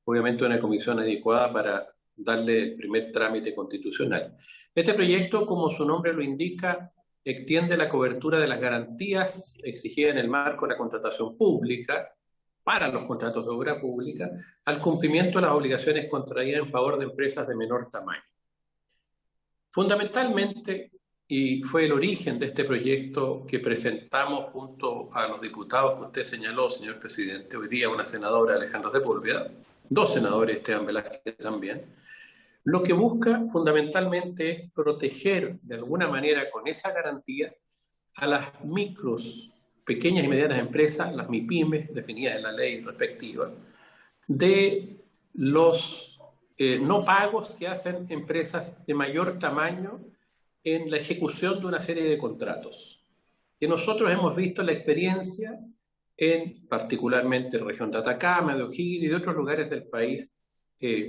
obviamente, una comisión adecuada para darle el primer trámite constitucional. Este proyecto, como su nombre lo indica, extiende la cobertura de las garantías exigidas en el marco de la contratación pública para los contratos de obra pública al cumplimiento de las obligaciones contraídas en favor de empresas de menor tamaño. Fundamentalmente, y fue el origen de este proyecto que presentamos junto a los diputados que usted señaló, señor presidente, hoy día una senadora, Alejandra Sepúlveda, 2 senadores, Esteban Velázquez también, lo que busca fundamentalmente es proteger de alguna manera con esa garantía a las micros, pequeñas y medianas empresas, las MIPYMES, definidas en la ley respectiva, de los no pagos que hacen empresas de mayor tamaño en la ejecución de una serie de contratos. Que nosotros hemos visto la experiencia en particularmente región de Atacama, de O'Higgins y de otros lugares del país,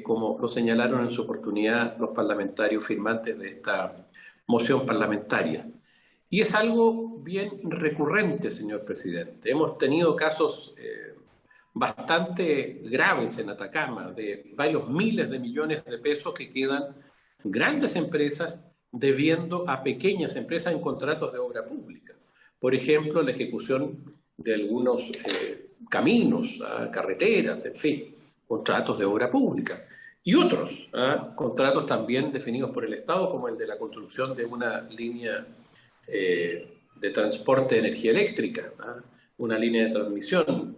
como lo señalaron en su oportunidad los parlamentarios firmantes de esta moción parlamentaria. Y es algo bien recurrente, señor presidente. Hemos tenido casos bastante graves en Atacama, de varios miles de millones de pesos que quedan grandes empresas debiendo a pequeñas empresas en contratos de obra pública. Por ejemplo, la ejecución de algunos caminos, carreteras, en fin, contratos de obra pública. Y otros contratos también definidos por el Estado, como el de la construcción de una línea de transporte de energía eléctrica, una línea de transmisión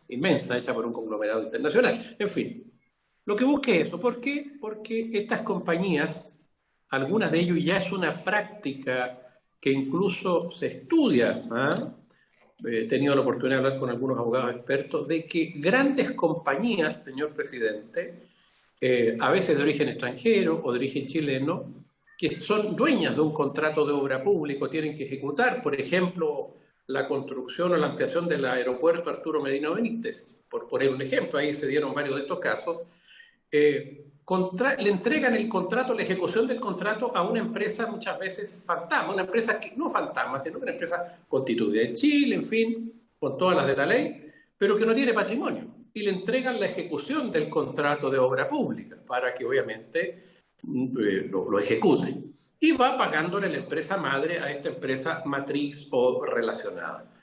inmensa hecha por un conglomerado internacional. En fin, lo que busque eso. ¿Por qué? Porque estas compañías, algunas de ellas ya es una práctica que incluso se estudia, he tenido la oportunidad de hablar con algunos abogados expertos, de que grandes compañías, señor presidente, a veces de origen extranjero o de origen chileno, que son dueñas de un contrato de obra pública, tienen que ejecutar, por ejemplo, la construcción o la ampliación del aeropuerto Arturo Merino Benítez, por poner un ejemplo, ahí se dieron varios de estos casos, le entregan el contrato, la ejecución del contrato a una empresa muchas veces fantasma, una empresa que no fantasma, sino una empresa constituida en Chile, en fin, con todas las de la ley, pero que no tiene patrimonio. Y le entregan la ejecución del contrato de obra pública para que obviamente lo ejecute. Y va pagándole la empresa madre a esta empresa matriz o relacionada.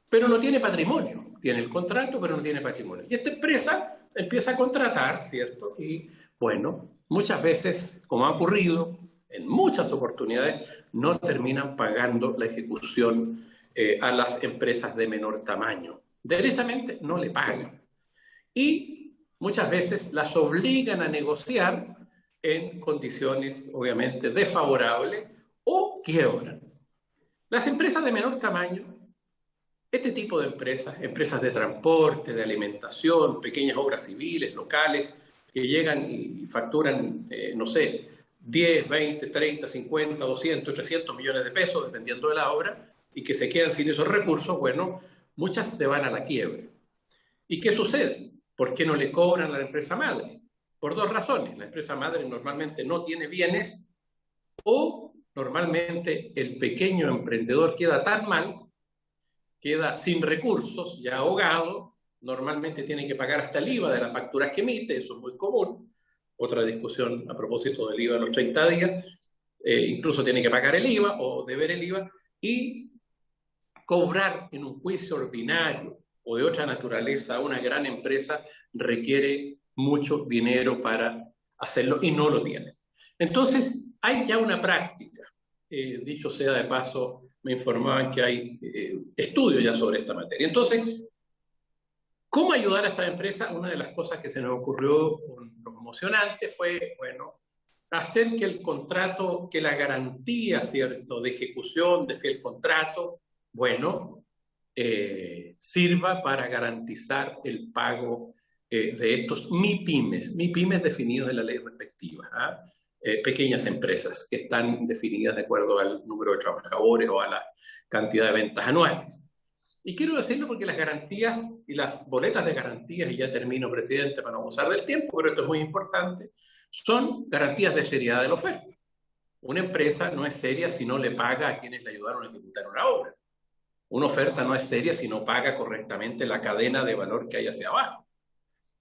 Pero no tiene patrimonio. Tiene el contrato, pero no tiene patrimonio. Y esta empresa empieza a contratar, ¿cierto? Y bueno, muchas veces, como ha ocurrido en muchas oportunidades, no terminan pagando la ejecución a las empresas de menor tamaño. Derechamente no le pagan. Y muchas veces las obligan a negociar en condiciones, obviamente, desfavorables o quiebran. Las empresas de menor tamaño, este tipo de empresas, empresas de transporte, de alimentación, pequeñas obras civiles, locales, que llegan y facturan, no sé, 10, 20, 30, 50, 200, 300 millones de pesos, dependiendo de la obra, y que se quedan sin esos recursos, bueno, muchas se van a la quiebra. ¿Y qué sucede? ¿Por qué no le cobran a la empresa madre? Por 2 razones. La empresa madre normalmente no tiene bienes o normalmente el pequeño emprendedor queda tan mal, queda sin recursos, ya ahogado, normalmente tiene que pagar hasta el IVA de las facturas que emite, eso es muy común. Otra discusión a propósito del IVA a los 30 días, incluso tiene que pagar el IVA o deber el IVA y cobrar en un juicio ordinario o de otra naturaleza a una gran empresa requiere mucho dinero para hacerlo y no lo tiene. Entonces, hay ya una práctica dicho sea de paso, me informaban que hay estudios ya sobre esta materia. Entonces, ¿cómo ayudar a esta empresa? Una de las cosas que se nos ocurrió con lo emocionante fue, bueno, hacer que el contrato, que la garantía, ¿cierto?, de ejecución, de fiel contrato, bueno, sirva para garantizar el pago de estos MIPYMES definidos en la ley respectiva, ¿ah? Pequeñas empresas que están definidas de acuerdo al número de trabajadores o a la cantidad de ventas anuales. Y quiero decirlo porque las garantías y las boletas de garantías, y ya termino, presidente, para no abusar del tiempo, pero esto es muy importante, son garantías de seriedad de la oferta. Una empresa no es seria si no le paga a quienes le ayudaron a ejecutar una obra. Una oferta no es seria si no paga correctamente la cadena de valor que hay hacia abajo.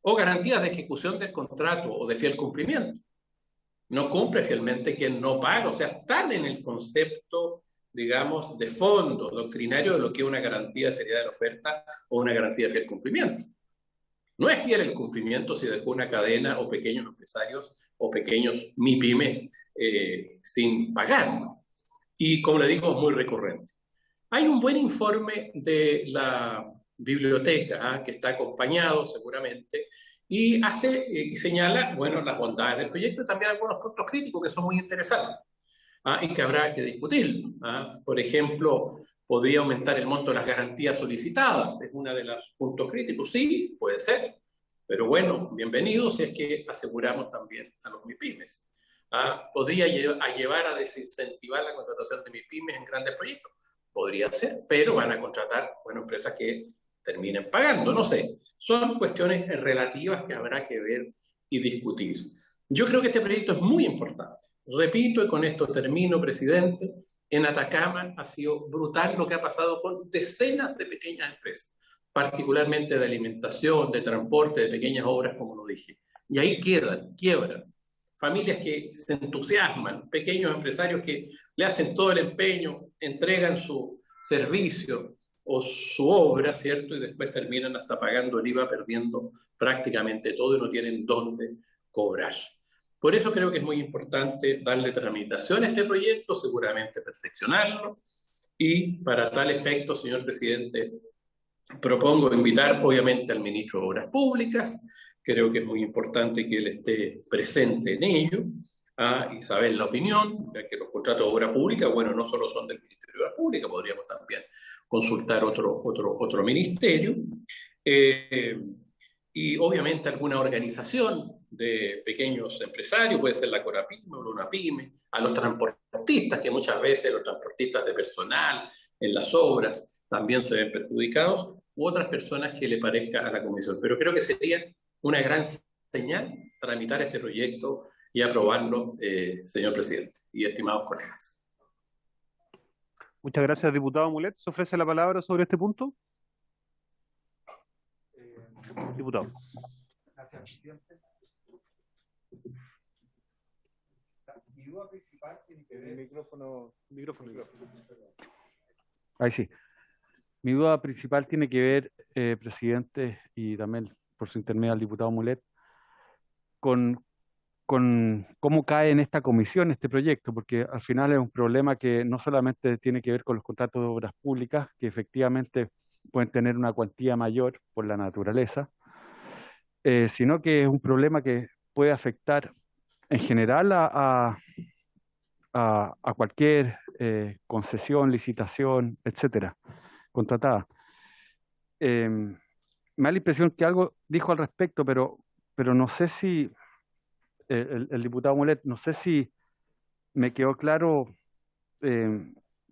O garantías de ejecución del contrato o de fiel cumplimiento. No cumple fielmente quien no paga. O sea, están en el concepto, digamos, de fondo, doctrinario de lo que es una garantía de seriedad de la oferta o una garantía de fiel cumplimiento. No es fiel el cumplimiento si dejó una cadena o pequeños empresarios o pequeños MIPYME sin pagar. Y como le digo, es muy recurrente. Hay un buen informe de la biblioteca que está acompañado seguramente y señala, bueno, las bondades del proyecto y también algunos puntos críticos que son muy interesantes y que habrá que discutir. Por ejemplo, ¿podría aumentar el monto de las garantías solicitadas? Es uno de los puntos críticos. Sí, puede ser. Pero bueno, bienvenido si es que aseguramos también a los MIPYMES. ¿Podría llevar a desincentivar la contratación de MIPYMES en grandes proyectos? Podría ser, pero van a contratar, bueno, empresas que terminen pagando, no sé. Son cuestiones relativas que habrá que ver y discutir. Yo creo que este proyecto es muy importante. Repito, y con esto termino, presidente, en Atacama ha sido brutal lo que ha pasado con decenas de pequeñas empresas, particularmente de alimentación, de transporte, de pequeñas obras, como lo dije. Y ahí quiebran. Familias que se entusiasman, pequeños empresarios que le hacen todo el empeño, entregan su servicio o su obra, ¿cierto? Y después terminan hasta pagando el IVA, perdiendo prácticamente todo y no tienen dónde cobrar. Por eso creo que es muy importante darle tramitación a este proyecto, seguramente perfeccionarlo, y para tal efecto, señor presidente, propongo invitar obviamente al ministro de Obras Públicas. Creo que es muy importante que él esté presente en ello y saber la opinión, ya que los contratos de obra pública, bueno, no solo son del Ministerio de Obras Públicas, podríamos también consultar otro ministerio. Y obviamente alguna organización de pequeños empresarios, puede ser la Corapyme o una pyme, a los transportistas, que muchas veces los transportistas de personal en las obras también se ven perjudicados, u otras personas que le parezca a la Comisión. Pero creo que sería una gran señal tramitar este proyecto y aprobarlo, señor presidente y estimados colegas. Muchas gracias, diputado Mulet. ¿Se ofrece la palabra sobre este punto? Diputado. Gracias, presidente. Mi duda principal tiene que ver... Micrófono. Ahí sí. Mi duda principal tiene que ver, presidente, y también por su intermedio al diputado Mulet, con cómo cae en esta comisión este proyecto, porque al final es un problema que no solamente tiene que ver con los contratos de obras públicas, que efectivamente pueden tener una cuantía mayor por la naturaleza, sino que es un problema que puede afectar en general a cualquier concesión, licitación, etcétera, contratada. Me da la impresión que algo dijo al respecto, pero no sé si el diputado Mulet, no sé si me quedó claro,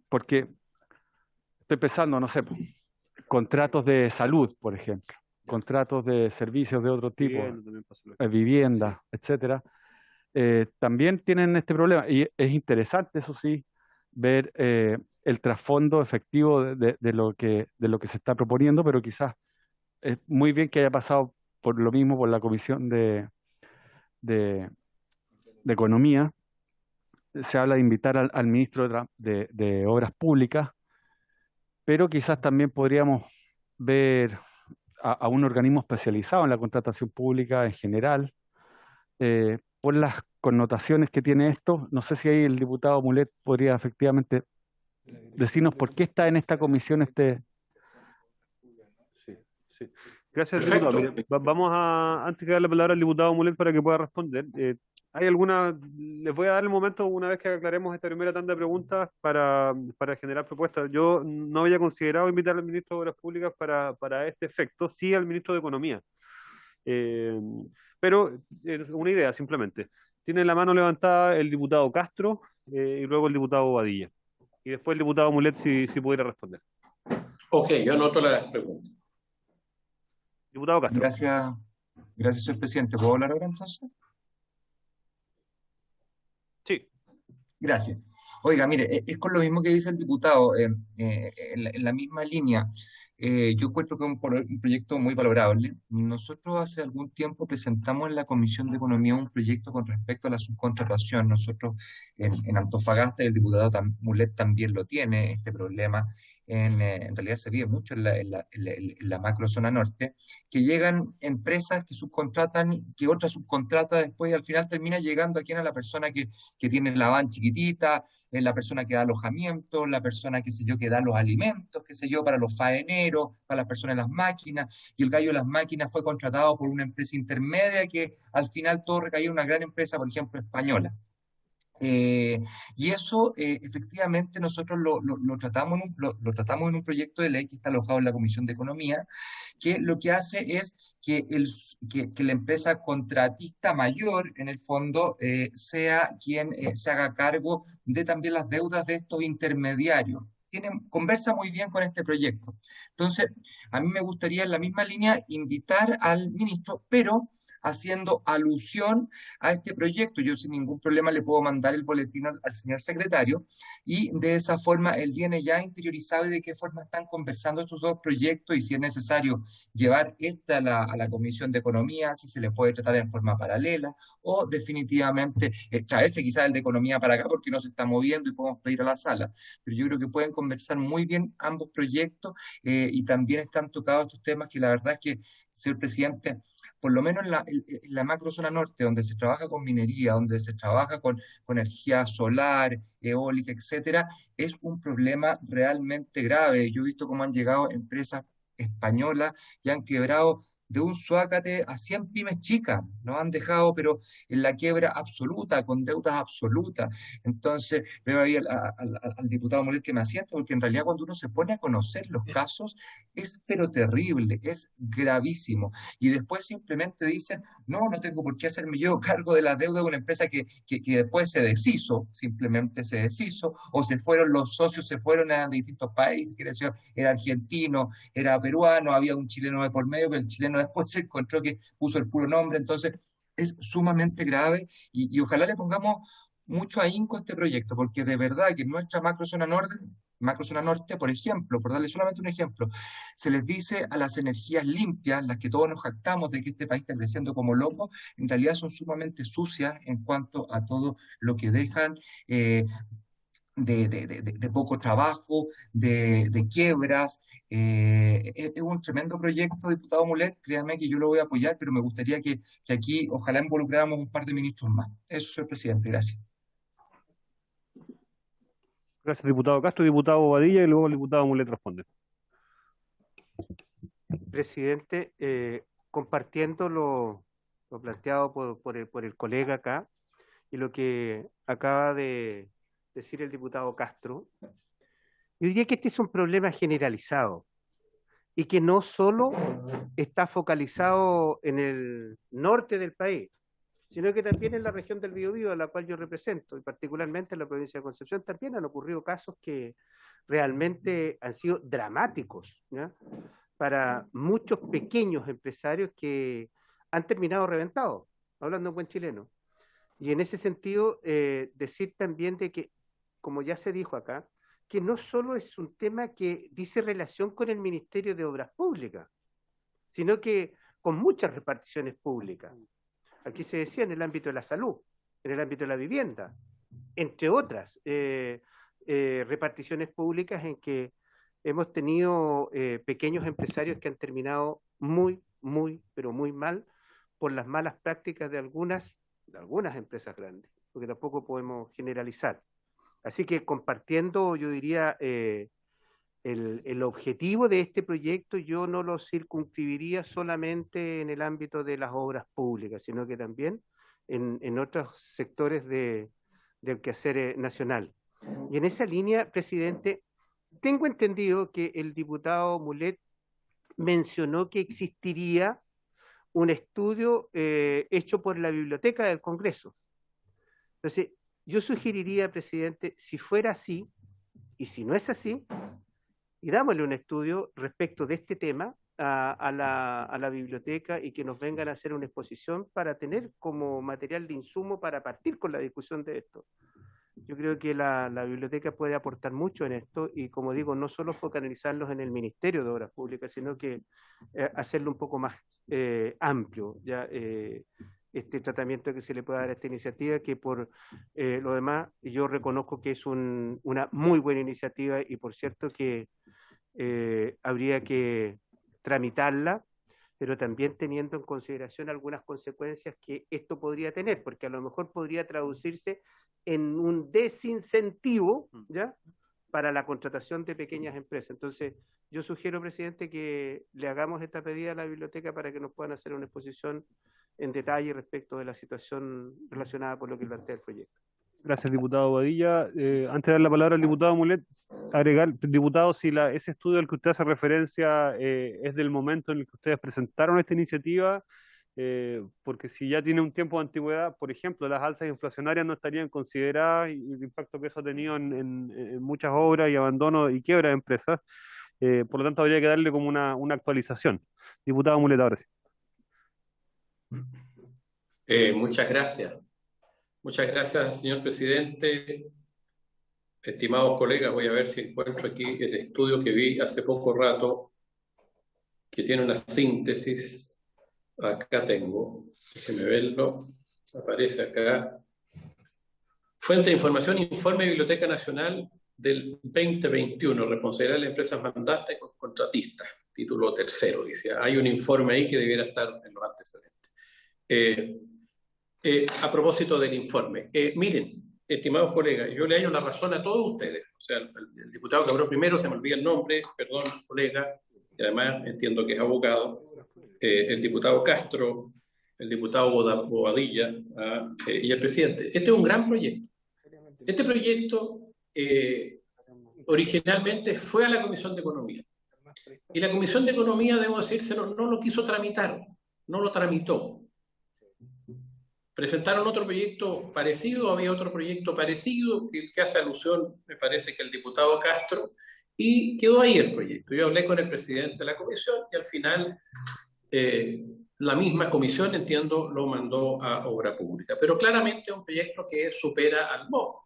porque estoy pensando, no sé, contratos de salud, por ejemplo, contratos de servicios de otro tipo, vivienda, etcétera, también tienen este problema. Y es interesante, eso sí, ver el trasfondo efectivo de lo que se está proponiendo, pero quizás es muy bien que haya pasado por lo mismo por la Comisión de Economía. Se habla de invitar al ministro de Obras Públicas, pero quizás también podríamos ver a un organismo especializado en la contratación pública en general, por las connotaciones que tiene esto. No sé si ahí el diputado Mulet podría efectivamente decirnos por qué está en esta comisión este... Sí, sí. Gracias, diputado. Mire, vamos a, antes de darle la palabra al diputado Mulet para que pueda responder, ¿hay alguna, les voy a dar el momento una vez que aclaremos esta primera tanda de preguntas para generar propuestas? Yo no había considerado invitar al ministro de Obras Públicas para este efecto, sí al ministro de Economía. Eh, pero una idea simplemente. Tiene la mano levantada el diputado Castro y luego el diputado Bobadilla. Y después el diputado Mulet si pudiera responder. Ok, yo anoto la pregunta. Diputado Castro. Gracias, señor presidente. ¿Puedo hablar ahora entonces? Sí. Gracias. Oiga, mire, es con lo mismo que dice el diputado, en la misma línea. Yo encuentro que es un proyecto muy valorable. Nosotros hace algún tiempo presentamos en la Comisión de Economía un proyecto con respecto a la subcontratación. Nosotros en Antofagasta, y el diputado Mulet también lo tiene, este problema. En realidad se vive mucho en la macrozona norte, que llegan empresas que subcontratan, que otra subcontrata después y al final termina llegando aquí a la persona que tiene la van chiquitita, la persona que da alojamiento, la persona, qué sé yo, que da los alimentos, qué sé yo, para los faeneros, para las personas de las máquinas, y el gallo de las máquinas fue contratado por una empresa intermedia que al final todo recaía en una gran empresa, por ejemplo, española. Y eso efectivamente nosotros lo tratamos en un proyecto de ley que está alojado en la Comisión de Economía, que lo que hace es que la empresa contratista mayor, en el fondo, sea quien se haga cargo de también las deudas de estos intermediarios. Conversa muy bien con este proyecto. Entonces, a mí me gustaría en la misma línea invitar al ministro, pero haciendo alusión a este proyecto. Yo sin ningún problema le puedo mandar el boletín al señor secretario y de esa forma él viene ya interiorizado y de qué forma están conversando estos dos proyectos y si es necesario llevar esta a la Comisión de Economía, si se le puede tratar en forma paralela o definitivamente traerse quizás el de Economía para acá porque no se está moviendo y podemos pedir a la sala. Pero yo creo que pueden conversar muy bien ambos proyectos y también están tocados estos temas que la verdad es que, señor presidente, por lo menos en la macrozona norte, donde se trabaja con minería, donde se trabaja con energía solar, eólica, etcétera, es un problema realmente grave. Yo he visto cómo han llegado empresas españolas y han quebrado de un suácate a 100 pymes chicas, nos han dejado pero en la quiebra absoluta, con deudas absolutas. Entonces veo ahí al diputado Mulet que me asienta, porque en realidad cuando uno se pone a conocer los casos es pero terrible, es gravísimo. Y después simplemente dicen, no tengo por qué hacerme yo cargo de la deuda de una empresa que después se deshizo, simplemente se deshizo, o se fueron los socios, se fueron a distintos países, era argentino, era peruano, había un chileno de por medio, que el chileno después se encontró que puso el puro nombre. Entonces es sumamente grave y ojalá le pongamos mucho ahínco a este proyecto, porque de verdad que en nuestra macrozona norte, por ejemplo, por darle solamente un ejemplo, se les dice a las energías limpias, las que todos nos jactamos de que este país está creciendo como loco, en realidad son sumamente sucias en cuanto a todo lo que dejan de poco trabajo, de quiebras. Es un tremendo proyecto, diputado Mulet, créame que yo lo voy a apoyar, pero me gustaría que aquí ojalá involucráramos un par de ministros más. Eso, señor presidente, gracias. Gracias, diputado Castro, diputado Bobadilla y luego el diputado Mulet responde. Presidente, compartiendo lo planteado por el colega acá y lo que acaba de decir el diputado Castro, yo diría que este es un problema generalizado y que no solo está focalizado en el norte del país, sino que también en la región del Biobío, a la cual yo represento, y particularmente en la provincia de Concepción, también han ocurrido casos que realmente han sido dramáticos, ¿ya?, para muchos pequeños empresarios que han terminado reventados, hablando en buen chileno. Y en ese sentido, decir también de que, como ya se dijo acá, que no solo es un tema que dice relación con el Ministerio de Obras Públicas, sino que con muchas reparticiones públicas. Aquí se decía en el ámbito de la salud, en el ámbito de la vivienda, entre otras reparticiones públicas en que hemos tenido pequeños empresarios que han terminado muy, pero muy mal por las malas prácticas de algunas de algunas empresas grandes, porque tampoco podemos generalizar. Así que compartiendo, yo diría, el objetivo de este proyecto, yo no lo circunscribiría solamente en el ámbito de las obras públicas, sino que también en otros sectores del quehacer nacional. Y en esa línea, presidente, tengo entendido que el diputado Mulet mencionó que existiría un estudio hecho por la Biblioteca del Congreso. Entonces, yo sugeriría, presidente, si fuera así, y si no es así, y dámosle un estudio respecto de este tema a la biblioteca y que nos vengan a hacer una exposición para tener como material de insumo para partir con la discusión de esto. Yo creo que la biblioteca puede aportar mucho en esto y, como digo, no solo focalizarlos en el Ministerio de Obras Públicas, sino que hacerlo un poco más amplio, ya este tratamiento que se le puede dar a esta iniciativa, que por lo demás yo reconozco que es una muy buena iniciativa y por cierto que habría que tramitarla, pero también teniendo en consideración algunas consecuencias que esto podría tener, porque a lo mejor podría traducirse en un desincentivo, ¿ya?, para la contratación de pequeñas empresas. Entonces, yo sugiero, presidente, que le hagamos esta pedida a la biblioteca para que nos puedan hacer una exposición en detalle respecto de la situación relacionada con lo que plantea el proyecto. Gracias, diputado Badilla. Antes de dar la palabra al diputado Mulet, agregar, diputado, si ese estudio al que usted hace referencia es del momento en el que ustedes presentaron esta iniciativa, porque si ya tiene un tiempo de antigüedad, por ejemplo, las alzas inflacionarias no estarían consideradas y el impacto que eso ha tenido en muchas obras y abandono y quiebra de empresas. Por lo tanto, habría que darle como una actualización. Diputado Mulet, ahora sí. Muchas gracias. Muchas gracias, señor presidente. Estimados colegas, voy a ver si encuentro aquí el estudio que vi hace poco rato, que tiene una síntesis. Acá tengo, déjenme verlo, aparece acá. Fuente de información, informe de Biblioteca Nacional del 2021, responsabilidad de las empresas mandantes con contratistas, título 3, dice. Hay un informe ahí que debiera estar en los antecedentes. A propósito del informe, miren, estimados colegas, yo le hallo la razón a todos ustedes. O sea, el diputado que habló primero, se me olvida el nombre, perdón, colega, y además entiendo que es abogado, el diputado Castro, el diputado Bobadilla y el presidente. Este es un gran proyecto. Este proyecto originalmente fue a la Comisión de Economía. Y la Comisión de Economía, debo decírselo, no lo quiso tramitar, no lo tramitó. Presentaron otro proyecto parecido, había otro proyecto parecido, que hace alusión, me parece que el diputado Castro, y quedó ahí el proyecto. Yo hablé con el presidente de la comisión y al final la misma comisión, entiendo, lo mandó a obra pública. Pero claramente es un proyecto que supera al MOP.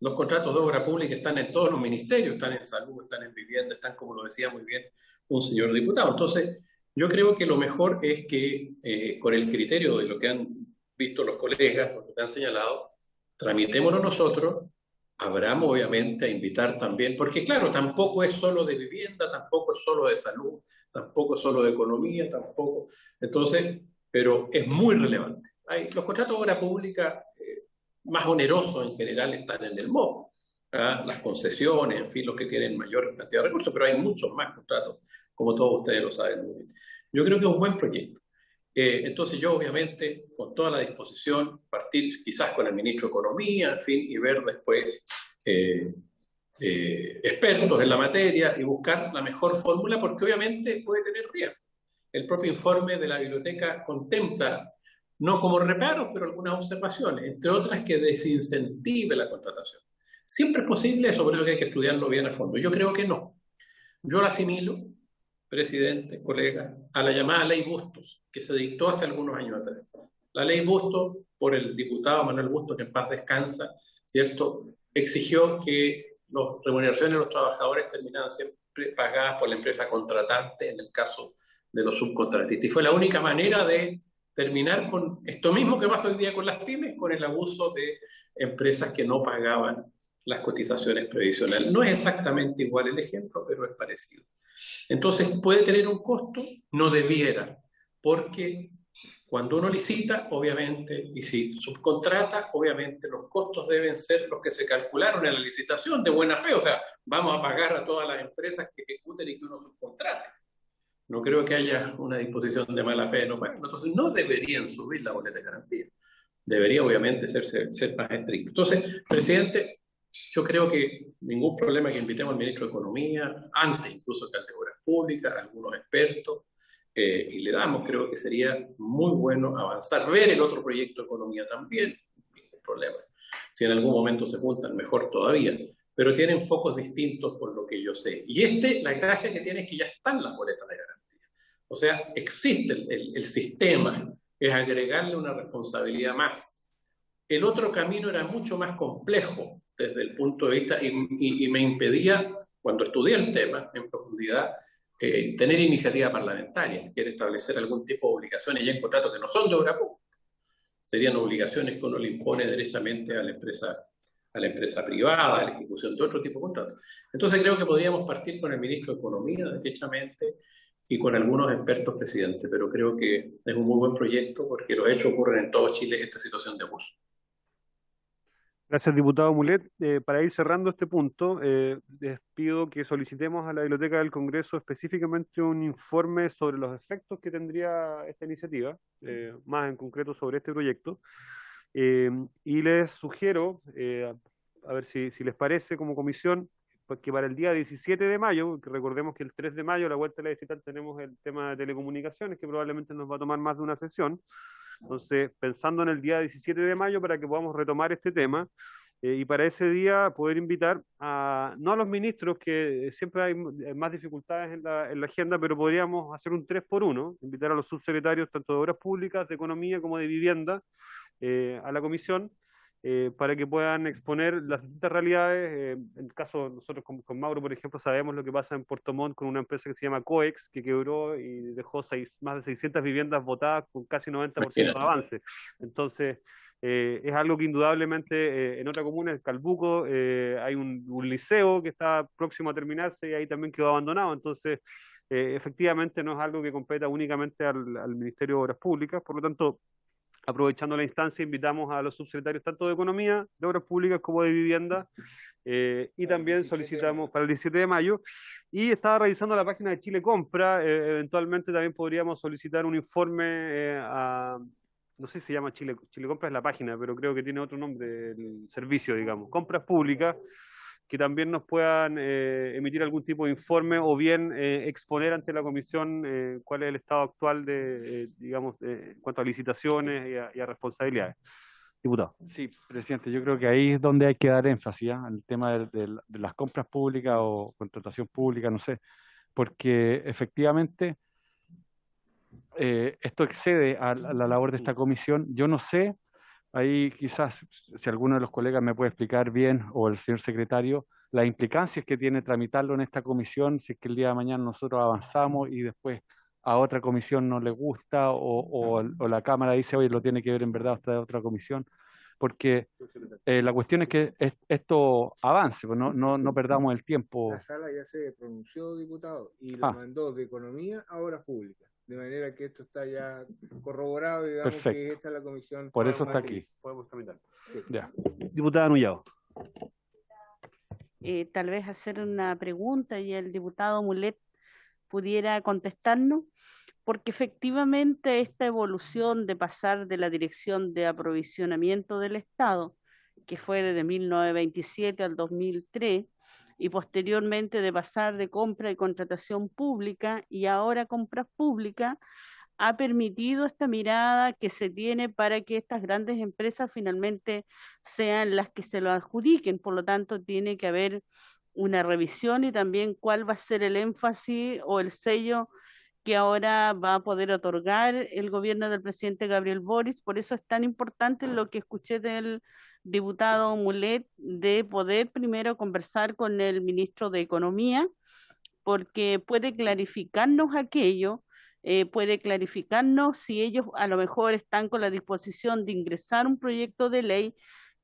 Los contratos de obra pública están en todos los ministerios, están en salud, están en vivienda, están, como lo decía muy bien un señor diputado. Entonces, yo creo que lo mejor es que, con el criterio de lo que han visto los colegas, lo que han señalado, tramitémoslo nosotros, abramos obviamente a invitar también, porque claro, tampoco es solo de vivienda, tampoco es solo de salud, tampoco es solo de economía, tampoco. Entonces, pero es muy relevante. Los contratos de obra pública más onerosos en general están en el MOP, las concesiones, en fin, los que tienen mayor cantidad de recursos, pero hay muchos más contratos, como todos ustedes lo saben muy bien. Yo creo que es un buen proyecto. Entonces yo obviamente con toda la disposición, partir quizás con el ministro de Economía, en fin, y ver después expertos en la materia y buscar la mejor fórmula, porque obviamente puede tener riesgo. El propio informe de la biblioteca contempla, no como reparos, pero algunas observaciones, entre otras que desincentive la contratación. ¿Siempre es posible? Sobre eso que hay que estudiarlo bien a fondo. Yo creo que no. Yo lo asimilo, presidente, colega, a la llamada Ley Bustos, que se dictó hace algunos años atrás. La Ley Bustos, por el diputado Manuel Bustos, que en paz descansa, ¿cierto?, exigió que las remuneraciones de los trabajadores terminaran siempre pagadas por la empresa contratante en el caso de los subcontratistas. Y fue la única manera de terminar con esto mismo que pasa hoy día con las pymes, con el abuso de empresas que no pagaban las cotizaciones previsionales. No es exactamente igual el ejemplo, pero es parecido. Entonces, ¿puede tener un costo? No debiera, porque Cuando uno licita, obviamente, y si subcontrata, obviamente los costos deben ser los que se calcularon en la licitación de buena fe. O sea, vamos a pagar a todas las empresas que ejecuten y que uno subcontrate. No creo que haya una disposición de mala fe de no pagar. Entonces, no deberían subir la boleta de garantía. Debería, obviamente, ser más estricto. Entonces, presidente, yo creo que ningún problema que invitemos al ministro de Economía, antes incluso que al de Obras Públicas, algunos expertos, y le damos, creo que sería muy bueno avanzar, ver el otro proyecto de economía también, ningún problema. Si en algún momento se juntan, mejor todavía, pero tienen focos distintos por lo que yo sé. Y la gracia que tiene es que ya están las boletas de garantía. O sea, existe el sistema, es agregarle una responsabilidad más. El otro camino era mucho más complejo desde el punto de vista, y me impedía, cuando estudié el tema en profundidad, tener iniciativa parlamentaria, quiere establecer algún tipo de obligaciones ya en contratos que no son de obra pública. Serían obligaciones que uno le impone derechamente a la empresa privada, a la ejecución de otro tipo de contratos. Entonces creo que podríamos partir con el ministro de Economía, derechamente, y con algunos expertos, presidente, pero creo que es un muy buen proyecto porque los hechos ocurren en todo Chile, esta situación de abuso. Gracias, diputado Mulet. Para ir cerrando este punto, les pido que solicitemos a la Biblioteca del Congreso específicamente un informe sobre los efectos que tendría esta iniciativa, más en concreto sobre este proyecto. Y les sugiero, a ver si les parece como comisión, pues que para el día 17 de mayo, que recordemos que el 3 de mayo, a la vuelta de la digital, tenemos el tema de telecomunicaciones, que probablemente nos va a tomar más de una sesión. Entonces, pensando en el día 17 de mayo para que podamos retomar este tema, y para ese día poder invitar no a los ministros, que siempre hay más dificultades en la agenda, pero podríamos hacer un 3x1, invitar a los subsecretarios tanto de Obras Públicas, de Economía como de Vivienda a la comisión, para que puedan exponer las distintas realidades. En el caso, nosotros con Mauro, por ejemplo, sabemos lo que pasa en Puerto Montt con una empresa que se llama Coex, que quebró y dejó más de 600 viviendas botadas con casi 90% de avance. Entonces, es algo que indudablemente en otra comuna, en Calbuco, hay un liceo que está próximo a terminarse y ahí también quedó abandonado. Entonces, efectivamente no es algo que competa únicamente al Ministerio de Obras Públicas. Por lo tanto, aprovechando la instancia, invitamos a los subsecretarios tanto de Economía, de Obras Públicas como de Vivienda, y también solicitamos para el 17 de mayo. Y estaba revisando la página de Chile Compra, eventualmente también podríamos solicitar un informe no sé si se llama Chile Compra, es la página, pero creo que tiene otro nombre, el servicio, digamos, Compras Públicas, que también nos puedan emitir algún tipo de informe o bien exponer ante la comisión cuál es el estado actual digamos, en cuanto a licitaciones y a responsabilidades. Diputado. Sí, presidente, yo creo que ahí es donde hay que dar énfasis, al tema de las compras públicas o contratación pública, no sé, porque efectivamente esto excede a la labor de esta comisión. Yo no sé, ahí quizás si alguno de los colegas me puede explicar bien, o el señor secretario, las implicancias que tiene tramitarlo en esta comisión, si es que el día de mañana nosotros avanzamos y después a otra comisión no le gusta, o la Cámara dice, oye, lo tiene que ver en verdad esta otra comisión, porque la cuestión es que esto avance, pues no perdamos el tiempo. La sala ya se pronunció, diputado, y lo mandó de Economía a Obras Públicas. De manera que esto está ya corroborado, digamos. Perfecto. Que esta es la comisión. Por eso está aquí. Podemos tramitar. Sí. Ya. Diputada Nullado. Tal vez hacer una pregunta y el diputado Mulet pudiera contestarnos, porque efectivamente esta evolución de pasar de la Dirección de Aprovisionamiento del Estado, que fue desde 1927 al 2003, y posteriormente de pasar de compra y contratación pública y ahora compras públicas, ha permitido esta mirada que se tiene para que estas grandes empresas finalmente sean las que se lo adjudiquen. Por lo tanto, tiene que haber una revisión y también cuál va a ser el énfasis o el sello que ahora va a poder otorgar el gobierno del presidente Gabriel Boric. Por eso es tan importante lo que escuché del diputado Mulet, de poder primero conversar con el ministro de Economía, porque puede clarificarnos aquello, puede clarificarnos si ellos a lo mejor están con la disposición de ingresar un proyecto de ley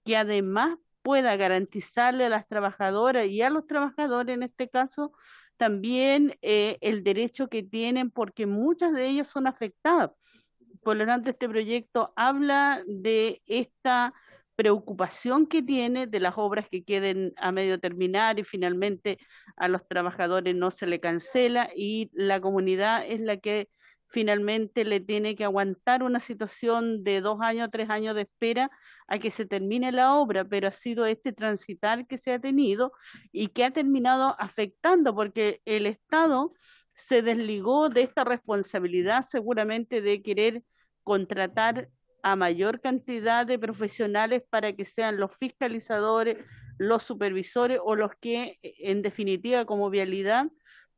que además pueda garantizarle a las trabajadoras y a los trabajadores en este caso también el derecho que tienen, porque muchas de ellas son afectadas Por lo tanto, este proyecto habla de esta preocupación que tiene de las obras que queden a medio terminar y finalmente a los trabajadores no se le cancela y la comunidad es la que finalmente le tiene que aguantar una situación de 2 años, 3 años de espera a que se termine la obra, pero ha sido este transitar que se ha tenido y que ha terminado afectando porque el Estado se desligó de esta responsabilidad seguramente de querer contratar a mayor cantidad de profesionales para que sean los fiscalizadores, los supervisores o los que, en definitiva, como vialidad,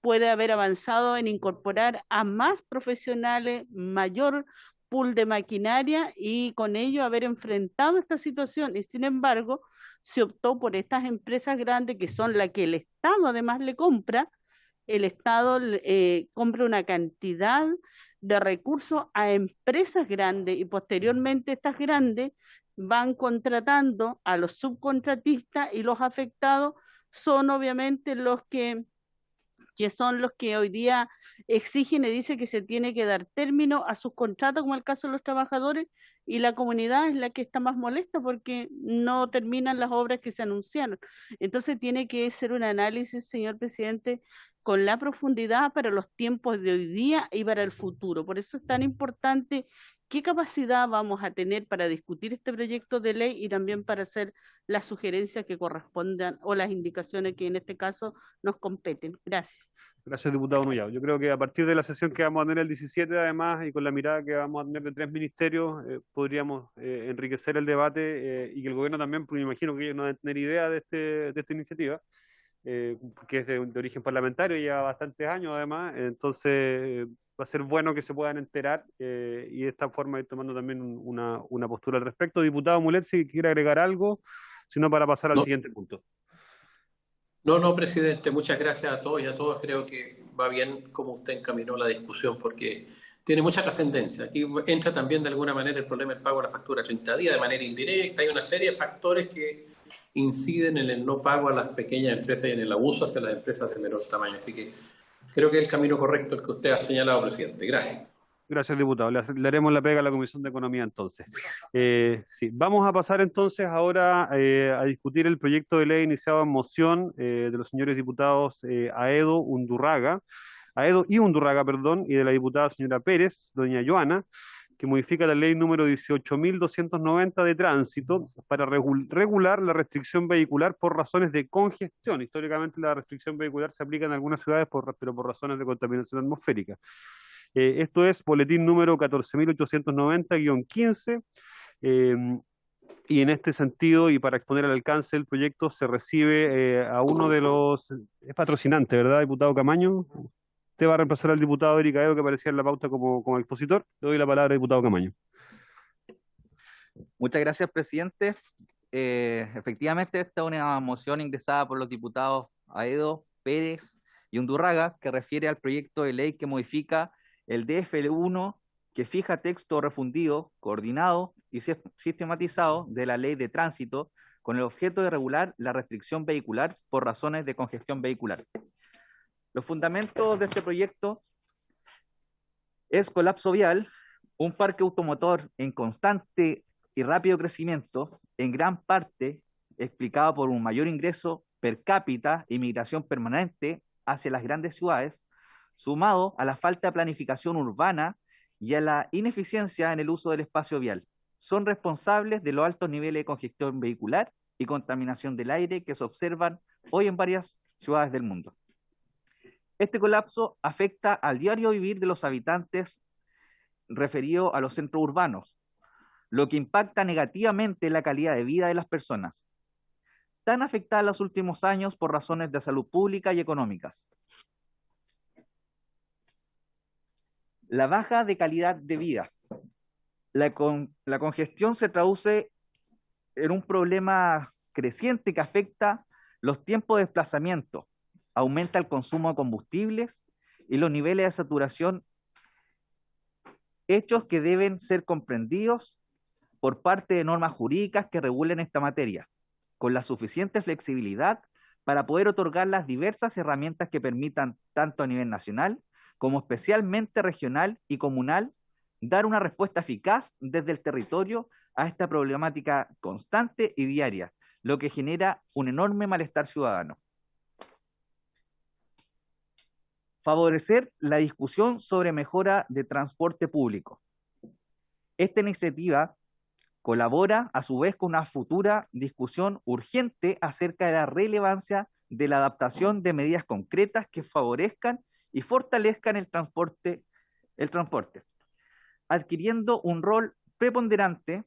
puede haber avanzado en incorporar a más profesionales, mayor pool de maquinaria y con ello haber enfrentado esta situación. Y sin embargo, se optó por estas empresas grandes que son las que el Estado además le compra. El Estado compra una cantidad de recursos a empresas grandes y posteriormente estas grandes van contratando a los subcontratistas y los afectados son obviamente los que son los que hoy día exigen y dicen que se tiene que dar término a sus contratos, como el caso de los trabajadores, y la comunidad es la que está más molesta porque no terminan las obras que se anunciaron. Entonces tiene que ser un análisis, señor presidente, con la profundidad para los tiempos de hoy día y para el futuro. Por eso es tan importante qué capacidad vamos a tener para discutir este proyecto de ley y también para hacer las sugerencias que correspondan o las indicaciones que en este caso nos competen. Gracias. Gracias, diputado Nullao. Yo creo que a partir de la sesión que vamos a tener el 17, además, y con la mirada que vamos a tener de 3 ministerios, podríamos enriquecer el debate y que el gobierno también, porque me imagino que ellos no deben tener idea de esta iniciativa, que es de origen parlamentario, lleva bastantes años además, entonces va a ser bueno que se puedan enterar y de esta forma ir tomando también una postura al respecto. Diputado Mulet, si quiere agregar algo, sino para pasar al siguiente punto. No, presidente, muchas gracias a todos y a todas. Creo que va bien como usted encaminó la discusión porque tiene mucha trascendencia. Aquí entra también de alguna manera el problema del pago de la factura a 30 días de manera indirecta. Hay una serie de factores que inciden en el no pago a las pequeñas empresas y en el abuso hacia las empresas de menor tamaño. Así que creo que es el camino correcto el que usted ha señalado, presidente. Gracias. Gracias, diputado. Le haremos la pega a la Comisión de Economía entonces. Sí. Vamos a pasar entonces ahora a discutir el proyecto de ley iniciado en moción de los señores diputados Aedo y Undurraga, y de la diputada señora Pérez, doña Joana, que modifica la ley número 18.290 de tránsito para regular la restricción vehicular por razones de congestión. Históricamente la restricción vehicular se aplica en algunas ciudades, pero por razones de contaminación atmosférica. Esto es boletín número 14.890-15, y en este sentido, y para exponer el alcance del proyecto, se recibe a uno de los patrocinantes, ¿verdad, diputado Camaño? Usted va a reemplazar al diputado Eric Aedo, que aparecía en la pauta como expositor. Le doy la palabra al diputado Camaño. Muchas gracias, presidente. Efectivamente, esta es una moción ingresada por los diputados Aedo, Pérez y Undurraga, que refiere al proyecto de ley que modifica el DFL1, que fija texto refundido, coordinado y sistematizado de la ley de tránsito con el objeto de regular la restricción vehicular por razones de congestión vehicular. Los fundamentos de este proyecto es colapso vial, un parque automotor en constante y rápido crecimiento, en gran parte explicado por un mayor ingreso per cápita y migración permanente hacia las grandes ciudades, sumado a la falta de planificación urbana y a la ineficiencia en el uso del espacio vial. Son responsables de los altos niveles de congestión vehicular y contaminación del aire que se observan hoy en varias ciudades del mundo. Este colapso afecta al diario vivir de los habitantes referido a los centros urbanos, lo que impacta negativamente la calidad de vida de las personas, tan afectadas en los últimos años por razones de salud pública y económicas. La baja de calidad de vida. La congestión se traduce en un problema creciente que afecta los tiempos de desplazamiento, aumenta el consumo de combustibles y los niveles de saturación, hechos que deben ser comprendidos por parte de normas jurídicas que regulen esta materia, con la suficiente flexibilidad para poder otorgar las diversas herramientas que permitan, tanto a nivel nacional como especialmente regional y comunal, dar una respuesta eficaz desde el territorio a esta problemática constante y diaria, lo que genera un enorme malestar ciudadano. Favorecer la discusión sobre mejora de transporte público. Esta iniciativa colabora a su vez con una futura discusión urgente acerca de la relevancia de la adaptación de medidas concretas que favorezcan y fortalezcan el transporte, adquiriendo un rol preponderante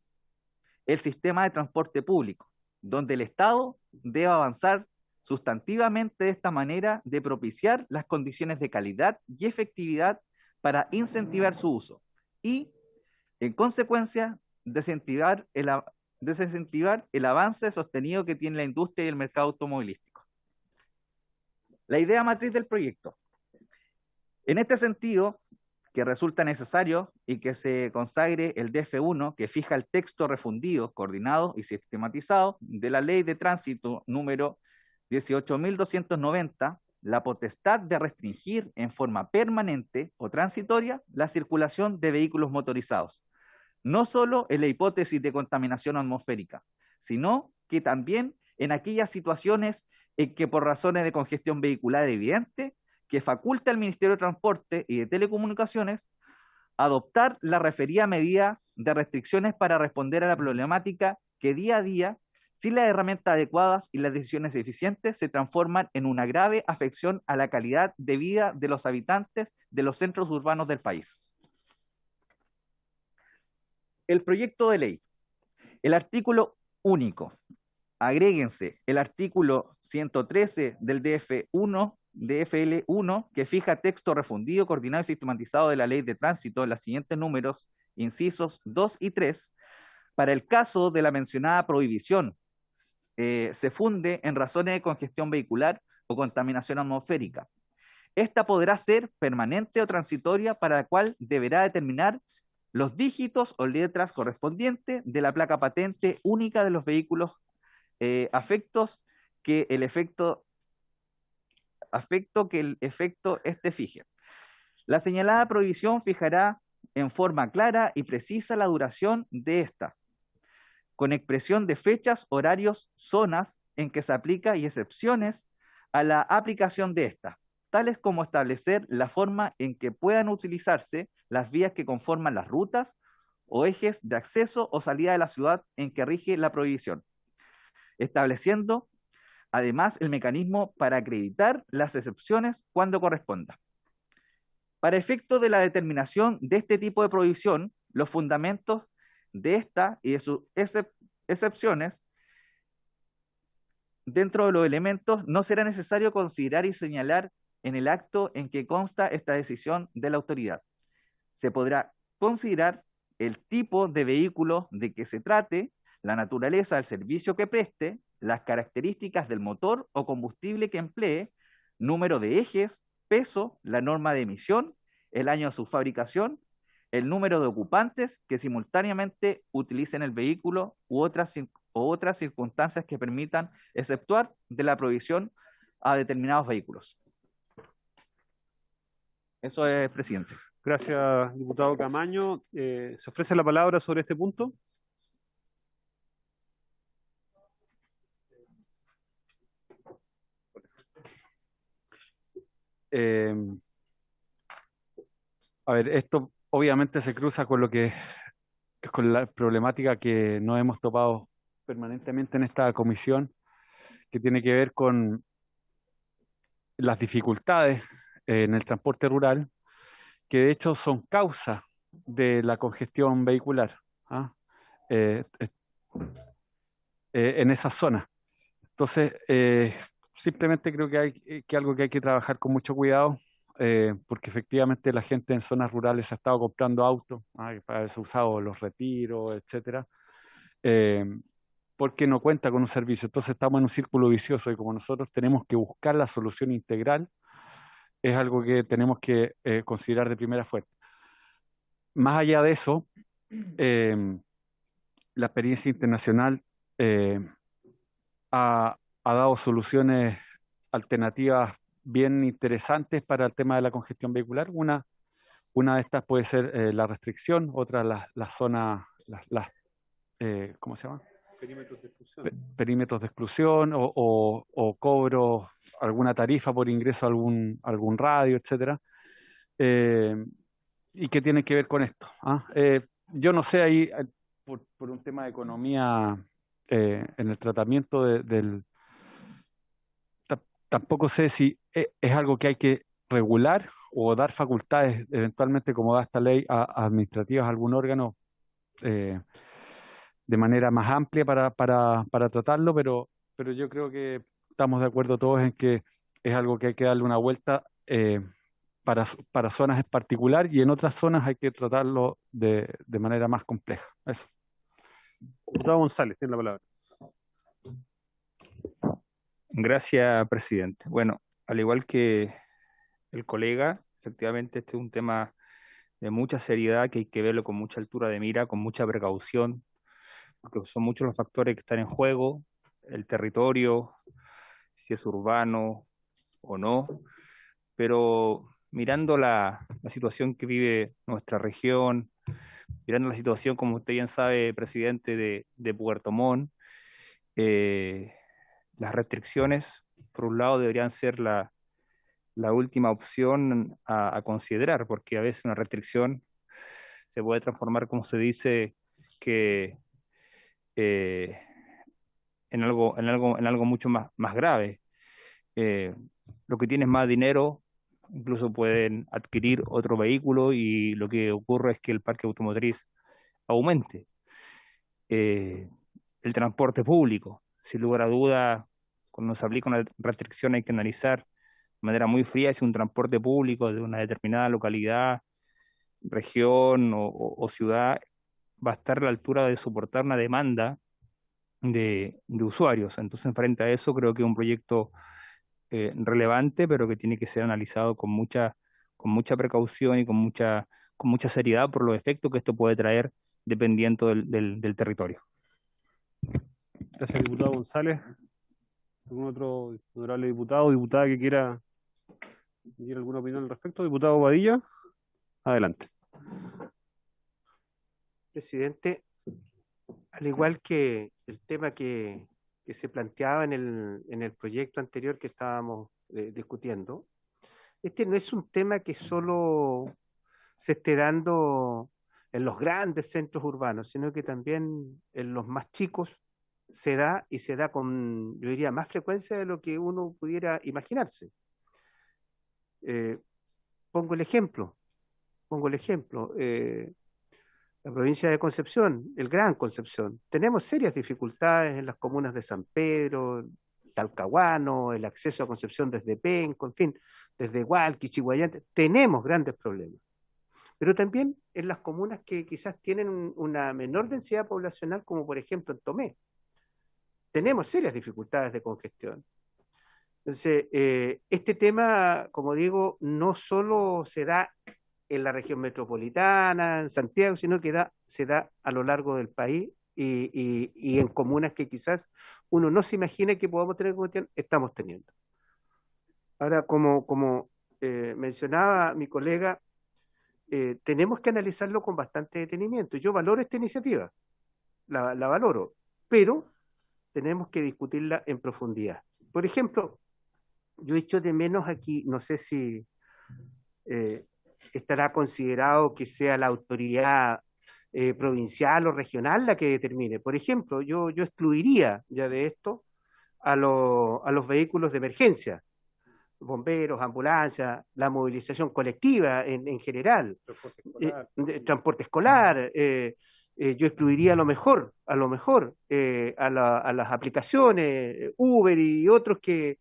el sistema de transporte público, donde el Estado debe avanzar sustantivamente de esta manera de propiciar las condiciones de calidad y efectividad para incentivar su uso y, en consecuencia, desincentivar el avance sostenido que tiene la industria y el mercado automovilístico. La idea matriz del proyecto. En este sentido, que resulta necesario y que se consagre el DF1, que fija el texto refundido, coordinado y sistematizado de la Ley de Tránsito número 18.290, la potestad de restringir en forma permanente o transitoria la circulación de vehículos motorizados, no solo en la hipótesis de contaminación atmosférica, sino que también en aquellas situaciones en que por razones de congestión vehicular evidente, que faculta al Ministerio de Transporte y de Telecomunicaciones adoptar la referida medida de restricciones para responder a la problemática que día a día, sin las herramientas adecuadas y las decisiones eficientes, se transforman en una grave afección a la calidad de vida de los habitantes de los centros urbanos del país. El proyecto de ley. El artículo único. Agréguense el artículo 113 del DFL1, que fija texto refundido, coordinado y sistematizado de la Ley de Tránsito en los siguientes números, incisos 2 y 3, para el caso de la mencionada prohibición, se funde en razones de congestión vehicular o contaminación atmosférica. Esta podrá ser permanente o transitoria, para la cual deberá determinar los dígitos o letras correspondientes de la placa patente única de los vehículos afectos que el efecto este fije. La señalada prohibición fijará en forma clara y precisa la duración de esta, con expresión de fechas, horarios, zonas en que se aplica y excepciones a la aplicación de esta, tales como establecer la forma en que puedan utilizarse las vías que conforman las rutas o ejes de acceso o salida de la ciudad en que rige la prohibición, estableciendo además el mecanismo para acreditar las excepciones cuando corresponda. Para efecto de la determinación de este tipo de prohibición, los fundamentos de esta y de sus excepciones dentro de los elementos no será necesario considerar y señalar en el acto en que consta esta decisión de la autoridad. Se podrá considerar el tipo de vehículo de que se trate, la naturaleza del servicio que preste, las características del motor o combustible que emplee, número de ejes, peso, la norma de emisión, el año de su fabricación, el número de ocupantes que simultáneamente utilicen el vehículo u otras circunstancias que permitan exceptuar de la prohibición a determinados vehículos. Eso es, presidente. Gracias, diputado Camaño. ¿Se ofrece la palabra sobre este punto? A ver, esto obviamente se cruza con con la problemática que nos hemos topado permanentemente en esta comisión, que tiene que ver con las dificultades en el transporte rural, que de hecho son causa de la congestión vehicular en esa zona. Entonces, simplemente creo que hay algo que hay que trabajar con mucho cuidado, porque efectivamente la gente en zonas rurales ha estado comprando autos para haberse usado los retiros, etcétera, porque no cuenta con un servicio. Entonces estamos en un círculo vicioso y como nosotros tenemos que buscar la solución integral, es algo que tenemos que considerar de primera fuerza. Más allá de eso, la experiencia internacional ha dado soluciones alternativas bien interesantes para el tema de la congestión vehicular. Una Una de estas puede ser la restricción, otra las zonas, ¿cómo se llama? Perímetros de exclusión. Perímetros de exclusión o cobro alguna tarifa por ingreso a algún radio, etcétera. ¿Y qué tiene que ver con esto? Yo no sé ahí, por un tema de economía, en el tratamiento tampoco sé si es algo que hay que regular o dar facultades, eventualmente, como da esta ley, a administrativas, a algún órgano, de manera más amplia para tratarlo, pero yo creo que estamos de acuerdo todos en que es algo que hay que darle una vuelta para zonas en particular, y en otras zonas hay que tratarlo de manera más compleja. Eso. Diputado González, tiene la palabra. Gracias, presidente. Bueno, al igual que el colega, efectivamente este es un tema de mucha seriedad que hay que verlo con mucha altura de mira, con mucha precaución, porque son muchos los factores que están en juego, el territorio, si es urbano o no, pero mirando la situación que vive nuestra región, mirando la situación, como usted bien sabe, presidente, de Puerto Montt, las restricciones, por un lado, deberían ser la última opción a considerar, porque a veces una restricción se puede transformar, como se dice, que en algo mucho más grave. Lo que tienes más dinero, incluso pueden adquirir otro vehículo, y lo que ocurre es que el parque automotriz aumente. El transporte público, sin lugar a duda, cuando se aplica una restricción hay que analizar de manera muy fría si un transporte público de una determinada localidad, región o ciudad va a estar a la altura de soportar una demanda de usuarios. Entonces, frente a eso, creo que es un proyecto relevante, pero que tiene que ser analizado con mucha precaución y con mucha seriedad por los efectos que esto puede traer dependiendo del territorio. Gracias, diputado González. ¿Algún otro honorable diputado o diputada que quiera alguna opinión al respecto? Diputado Badilla, adelante. Presidente, al igual que el tema que se planteaba en el proyecto anterior que estábamos discutiendo, este no es un tema que solo se esté dando en los grandes centros urbanos, sino que también en los más chicos se da, y se da con, yo diría, más frecuencia de lo que uno pudiera imaginarse. Pongo el ejemplo. La provincia de Concepción, el Gran Concepción, tenemos serias dificultades en las comunas de San Pedro, Talcahuano, el acceso a Concepción desde Penco, en fin, desde Hualqui, Chihuayante, tenemos grandes problemas. Pero también en las comunas que quizás tienen una menor densidad poblacional, como por ejemplo en Tomé, tenemos serias dificultades de congestión. Entonces, este tema, como digo, no solo se da en la región metropolitana, en Santiago, sino que se da a lo largo del país y en comunas que quizás uno no se imagina que podamos tener congestión, estamos teniendo. Ahora, como mencionaba mi colega, tenemos que analizarlo con bastante detenimiento. Yo valoro esta iniciativa, la valoro, pero tenemos que discutirla en profundidad. Por ejemplo, yo echo de menos aquí, no sé si estará considerado que sea la autoridad provincial o regional la que determine. Por ejemplo, yo excluiría ya de esto a los vehículos de emergencia, bomberos, ambulancias, la movilización colectiva en general, transporte escolar, yo excluiría a lo mejor a las aplicaciones Uber y otros que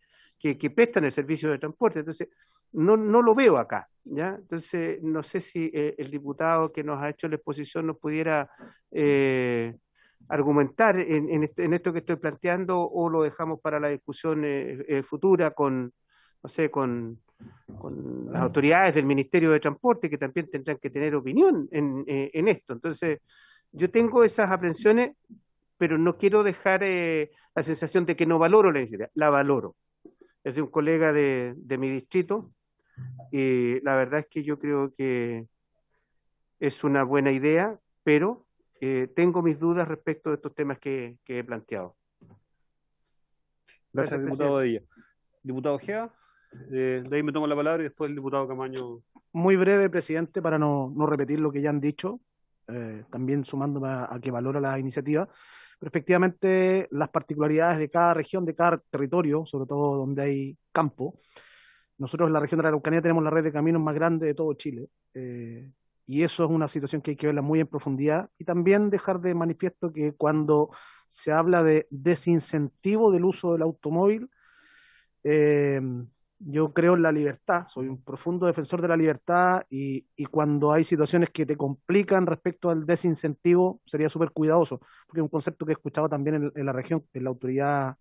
prestan el servicio de transporte. Entonces, no lo veo acá, ¿ya? Entonces, no sé si el diputado que nos ha hecho la exposición nos pudiera argumentar en esto que estoy planteando, o lo dejamos para la discusión futura con las autoridades del Ministerio de Transporte, que también tendrán que tener opinión en esto. Entonces, yo tengo esas aprensiones, pero no quiero dejar la sensación de que no valoro la iniciativa. La valoro. Es de un colega de mi distrito, y la verdad es que yo creo que es una buena idea, pero tengo mis dudas respecto de estos temas que he planteado. Gracias, diputado Badilla. Diputado Ojeda, de ahí me tomo la palabra y después el diputado Camaño. Muy breve, presidente, para no repetir lo que ya han dicho, también sumándome a que valora la iniciativa. Pero efectivamente, las particularidades de cada región, de cada territorio, sobre todo donde hay campo. Nosotros en la región de la Araucanía tenemos la red de caminos más grande de todo Chile. Y eso es una situación que hay que verla muy en profundidad. Y también dejar de manifiesto que cuando se habla de desincentivo del uso del automóvil, yo creo en la libertad, soy un profundo defensor de la libertad y cuando hay situaciones que te complican respecto al desincentivo, sería súper cuidadoso, porque es un concepto que he escuchado también en la región, en la autoridad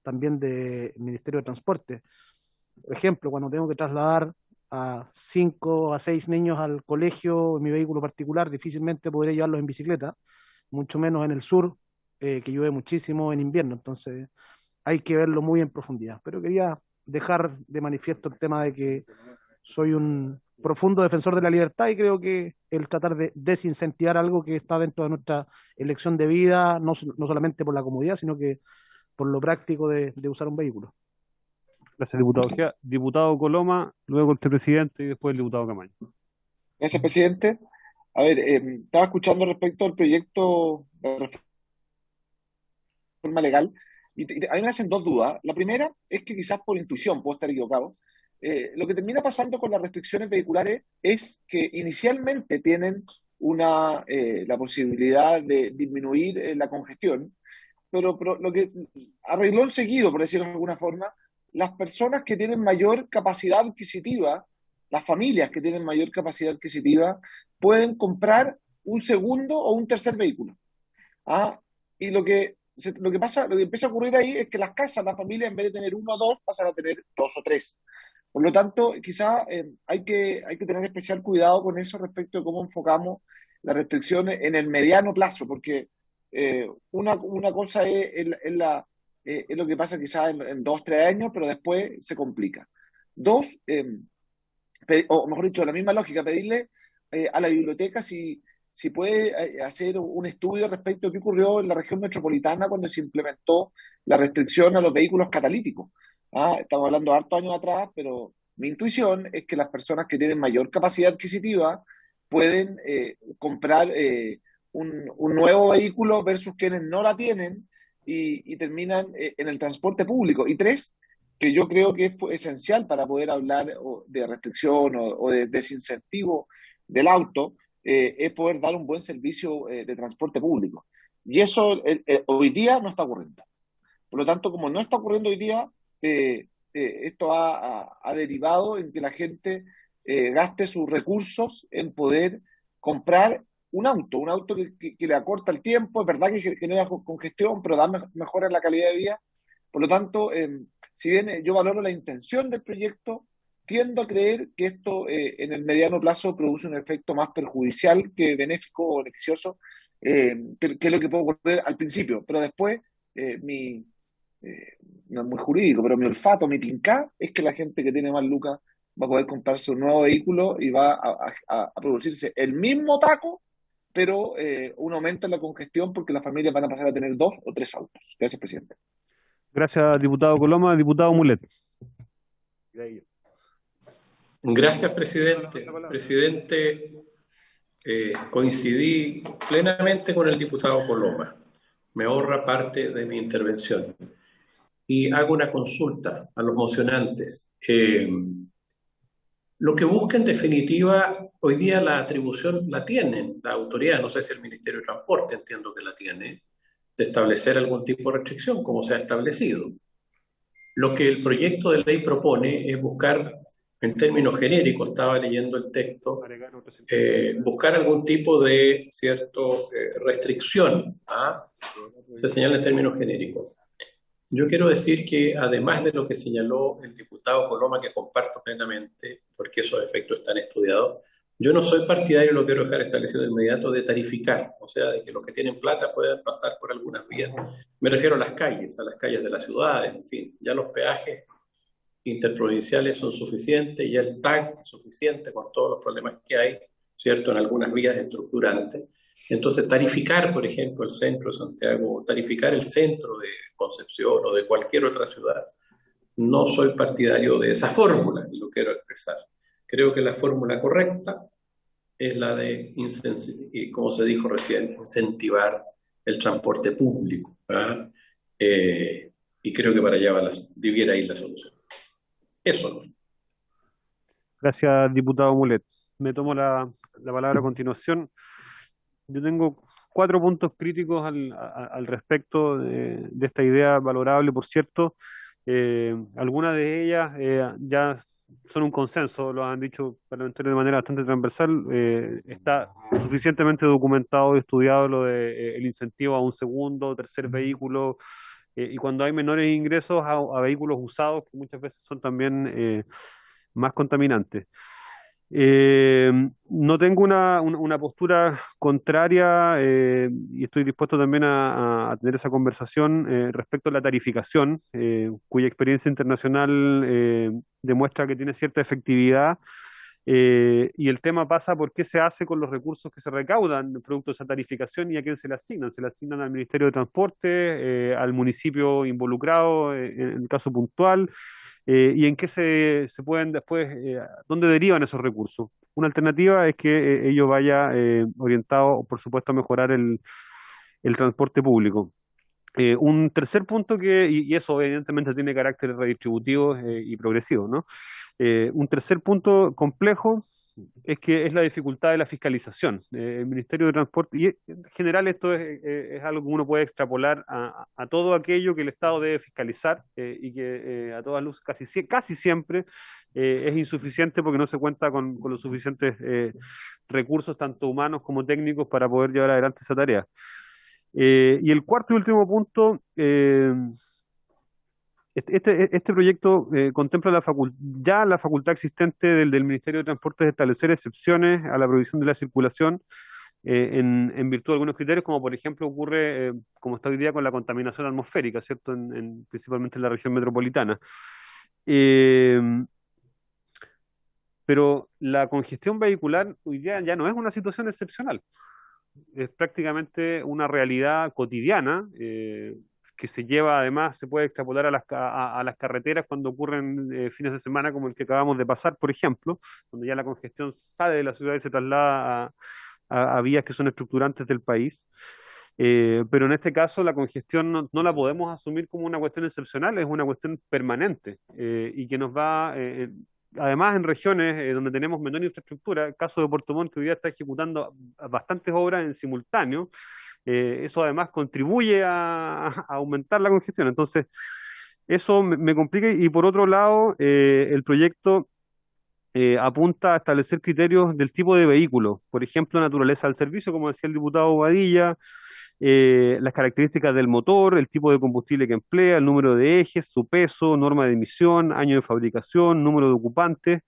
también del Ministerio de Transporte. Por ejemplo, cuando tengo que trasladar a 5 a 6 niños al colegio en mi vehículo particular, difícilmente podré llevarlos en bicicleta, mucho menos en el sur, que llueve muchísimo en invierno, entonces hay que verlo muy en profundidad. Pero quería dejar de manifiesto el tema de que soy un profundo defensor de la libertad y creo que el tratar de desincentivar algo que está dentro de nuestra elección de vida, no solamente por la comodidad, sino que por lo práctico de usar un vehículo. Gracias, diputado Ojeda. Diputado Coloma, luego el presidente y después el diputado Camaño. Gracias, presidente. A ver, estaba escuchando respecto al proyecto de reforma legal y a mí me hacen dos dudas. La primera es que quizás por intuición, puedo estar equivocado, lo que termina pasando con las restricciones vehiculares es que inicialmente tienen la posibilidad de disminuir la congestión, pero lo que arregló enseguido, por decirlo de alguna forma, las personas que tienen mayor capacidad adquisitiva, las familias que tienen mayor capacidad adquisitiva, pueden comprar un segundo o un tercer vehículo. Y lo que empieza a ocurrir ahí es que las casas, las familias, en vez de tener uno o dos, pasan a tener dos o tres. Por lo tanto, quizá hay que tener especial cuidado con eso respecto de cómo enfocamos las restricciones en el mediano plazo, porque una cosa es lo que pasa quizás en 2 o 3 años, pero después se complica. Dos, o mejor dicho, la misma lógica, pedirle a la biblioteca si puede hacer un estudio respecto a qué ocurrió en la región metropolitana cuando se implementó la restricción a los vehículos catalíticos. Estamos hablando de hartos años atrás, pero mi intuición es que las personas que tienen mayor capacidad adquisitiva pueden comprar un nuevo vehículo versus quienes no la tienen y terminan en el transporte público. Y tres, que yo creo que es esencial para poder hablar de restricción o de desincentivo del auto, es poder dar un buen servicio de transporte público. Y eso hoy día no está ocurriendo. Por lo tanto, como no está ocurriendo hoy día, esto ha derivado en que la gente gaste sus recursos en poder comprar un auto que le acorta el tiempo, es verdad que no hay congestión, pero da mejora en la calidad de vida. Por lo tanto, si bien yo valoro la intención del proyecto, tiendo a creer que esto en el mediano plazo produce un efecto más perjudicial que benéfico o beneficioso, que es lo que puede ocurrir al principio. Pero después, no es muy jurídico, pero mi olfato, mi tincá, es que la gente que tiene más lucas va a poder comprarse un nuevo vehículo y va a producirse el mismo taco, pero un aumento en la congestión porque las familias van a pasar a tener 2 o 3 autos. Gracias, presidente. Gracias, diputado Coloma. Diputado Mulet. Gracias, presidente. Presidente, coincidí plenamente con el diputado Coloma. Me ahorra parte de mi intervención. Y hago una consulta a los mocionantes. Lo que busca en definitiva, hoy día la atribución la tienen, la autoridad, no sé si el Ministerio de Transporte, entiendo que la tiene, de establecer algún tipo de restricción, como se ha establecido. Lo que el proyecto de ley propone es buscar, en términos genéricos, estaba leyendo el texto, buscar algún tipo de restricción, se señala en términos genéricos. Yo quiero decir que además de lo que señaló el diputado Coloma, que comparto plenamente, porque esos efectos están estudiados, yo no soy partidario, lo quiero dejar establecido de inmediato, de tarificar, o sea, de que los que tienen plata puedan pasar por algunas vías. Me refiero a las calles de las ciudades, en fin, ya los peajes interprovinciales son suficientes, ya el TAC es suficiente con todos los problemas que hay, ¿cierto? En algunas vías estructurantes. Entonces, tarificar, por ejemplo, el centro de Santiago, o tarificar el centro de Concepción o de cualquier otra ciudad, no soy partidario de esa fórmula, y lo quiero expresar. Creo que la fórmula correcta es la de, como se dijo recién, incentivar el transporte público. ¿Ah? Y creo que para allá debiera ir la solución. Eso no. Gracias, diputado Mulet. Me tomo la palabra a continuación. Yo tengo 4 puntos críticos al respecto de esta idea valorable, por cierto. Algunas de ellas ya son un consenso, lo han dicho parlamentarios de manera bastante transversal. Está suficientemente documentado y estudiado lo de el incentivo a un segundo o tercer vehículo, y cuando hay menores ingresos a vehículos usados, que muchas veces son también más contaminantes. No tengo una postura contraria, y estoy dispuesto también a tener esa conversación respecto a la tarificación, cuya experiencia internacional demuestra que tiene cierta efectividad, y el tema pasa por qué se hace con los recursos que se recaudan producto de esa tarificación y a quién se le asignan. Se le asignan al Ministerio de Transporte, al municipio involucrado en el caso puntual, y en qué se pueden después, dónde derivan esos recursos. Una alternativa es que ello vaya orientado, por supuesto, a mejorar el transporte público. Un tercer punto y eso evidentemente tiene carácter redistributivo y progresivo, ¿no? Un tercer punto complejo es que es la dificultad de la fiscalización. El Ministerio de Transporte, y en general esto es algo que uno puede extrapolar a todo aquello que el Estado debe fiscalizar, y que a todas luces casi siempre es insuficiente porque no se cuenta con los suficientes recursos, tanto humanos como técnicos, para poder llevar adelante esa tarea. Y el cuarto y último punto, este proyecto contempla ya la facultad existente del Ministerio de Transportes de establecer excepciones a la prohibición de la circulación en virtud de algunos criterios, como por ejemplo ocurre, como está hoy día, con la contaminación atmosférica, ¿cierto? Principalmente en la región metropolitana. Eh, pero la congestión vehicular hoy día ya no es una situación excepcional, es prácticamente una realidad cotidiana, que se lleva, además, se puede extrapolar a las carreteras cuando ocurren fines de semana como el que acabamos de pasar, por ejemplo, donde ya la congestión sale de la ciudad y se traslada a vías que son estructurantes del país. Pero en este caso la congestión no la podemos asumir como una cuestión excepcional, es una cuestión permanente, y que nos va, además en regiones donde tenemos menor infraestructura. El caso de Puerto Montt, que hoy día está ejecutando bastantes obras en simultáneo, eso además contribuye a aumentar la congestión. Entonces, eso me complica. Y por otro lado, el proyecto apunta a establecer criterios del tipo de vehículo, por ejemplo, naturaleza del servicio, como decía el diputado Bobadilla, las características del motor, el tipo de combustible que emplea, el número de ejes, su peso, norma de emisión, año de fabricación, número de ocupantes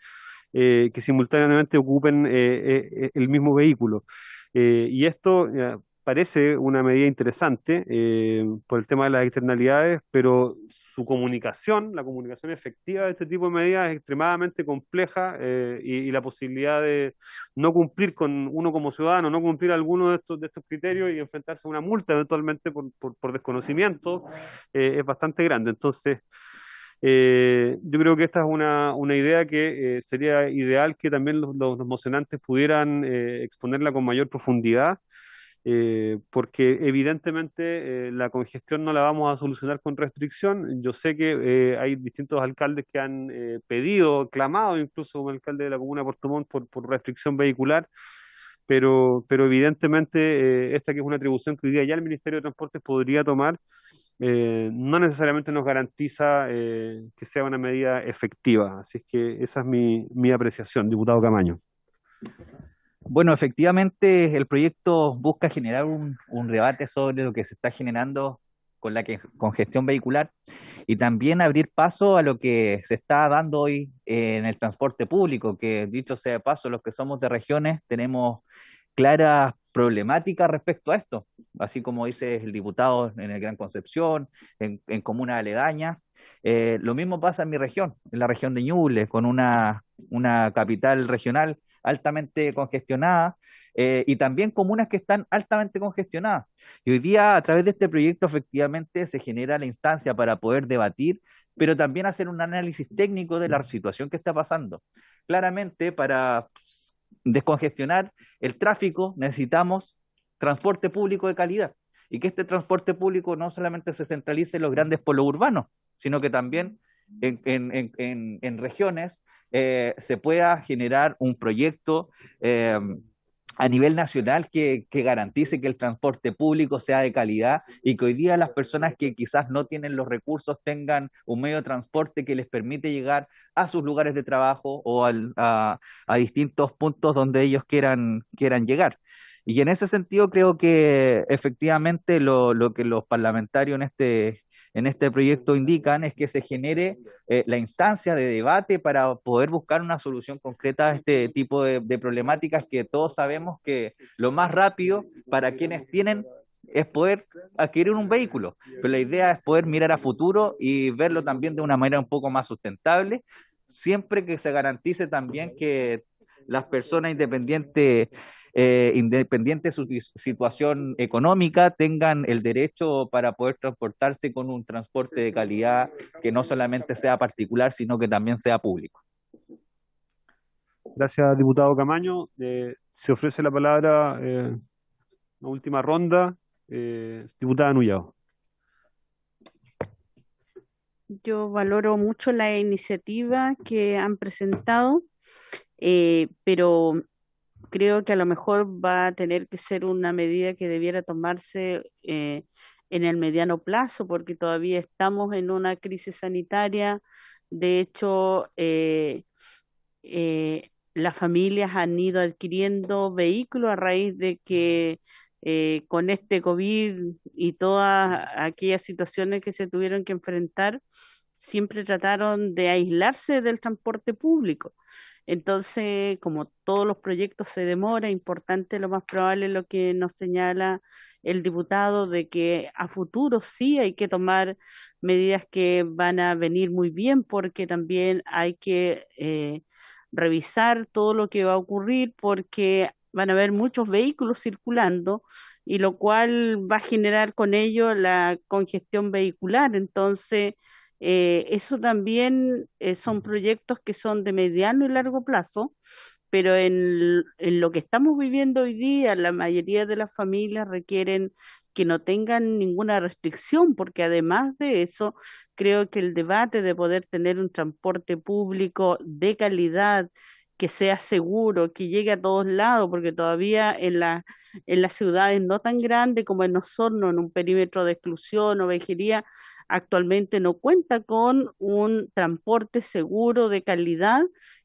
que simultáneamente ocupen el mismo vehículo. Y esto parece una medida interesante por el tema de las externalidades, pero la comunicación efectiva de este tipo de medidas es extremadamente compleja, y la posibilidad de no cumplir con uno como ciudadano, no cumplir alguno de estos criterios y enfrentarse a una multa eventualmente por desconocimiento, es bastante grande. Entonces, yo creo que esta es una idea que sería ideal que también los mocionantes pudieran exponerla con mayor profundidad, porque evidentemente la congestión no la vamos a solucionar con restricción. Yo sé que hay distintos alcaldes que han clamado incluso como alcalde de la comuna de Puerto Montt por restricción vehicular, pero evidentemente esta que es una atribución que hoy día ya el Ministerio de Transportes podría tomar, no necesariamente nos garantiza que sea una medida efectiva. Así es que esa es mi apreciación, diputado Camaño. Bueno, efectivamente el proyecto busca generar un debate sobre lo que se está generando con la congestión vehicular, y también abrir paso a lo que se está dando hoy en el transporte público, que dicho sea de paso, los que somos de regiones tenemos claras problemáticas respecto a esto, así como dice el diputado en el Gran Concepción, en comunas aledañas. Lo mismo pasa en mi región, en la región de Ñuble, con una capital regional altamente congestionadas, y también comunas que están altamente congestionadas. Y hoy día, a través de este proyecto, efectivamente, se genera la instancia para poder debatir, pero también hacer un análisis técnico de la situación que está pasando. Claramente, para descongestionar el tráfico, necesitamos transporte público de calidad, y que este transporte público no solamente se centralice en los grandes polos urbanos, sino que también en regiones se pueda generar un proyecto a nivel nacional que garantice que el transporte público sea de calidad y que hoy día las personas que quizás no tienen los recursos tengan un medio de transporte que les permite llegar a sus lugares de trabajo o a distintos puntos donde ellos quieran llegar. Y en ese sentido creo que efectivamente lo que los parlamentarios en este proyecto indican es que se genere la instancia de debate para poder buscar una solución concreta a este tipo de problemáticas que todos sabemos que lo más rápido para quienes tienen es poder adquirir un vehículo, pero la idea es poder mirar a futuro y verlo también de una manera un poco más sustentable, siempre que se garantice también que las personas independiente de su situación económica, tengan el derecho para poder transportarse con un transporte de calidad que no solamente sea particular, sino que también sea público. Gracias, diputado Camaño. Se ofrece la palabra, una última ronda, diputada Nullado. Yo valoro mucho la iniciativa que han presentado, pero creo que a lo mejor va a tener que ser una medida que debiera tomarse en el mediano plazo, porque todavía estamos en una crisis sanitaria. De hecho, las familias han ido adquiriendo vehículos a raíz de que con este COVID y todas aquellas situaciones que se tuvieron que enfrentar, siempre trataron de aislarse del transporte público. Entonces, como todos los proyectos se demoran, importante, lo más probable lo que nos señala el diputado, de que a futuro sí hay que tomar medidas que van a venir muy bien, porque también hay que revisar todo lo que va a ocurrir, porque van a haber muchos vehículos circulando, y lo cual va a generar con ello la congestión vehicular. Entonces, eso también son proyectos que son de mediano y largo plazo, pero en lo que estamos viviendo hoy día, la mayoría de las familias requieren que no tengan ninguna restricción, porque además de eso, creo que el debate de poder tener un transporte público de calidad, que sea seguro, que llegue a todos lados, porque todavía en las ciudades no tan grandes como en Osorno, en un perímetro de exclusión o vejería, actualmente no cuenta con un transporte seguro de calidad,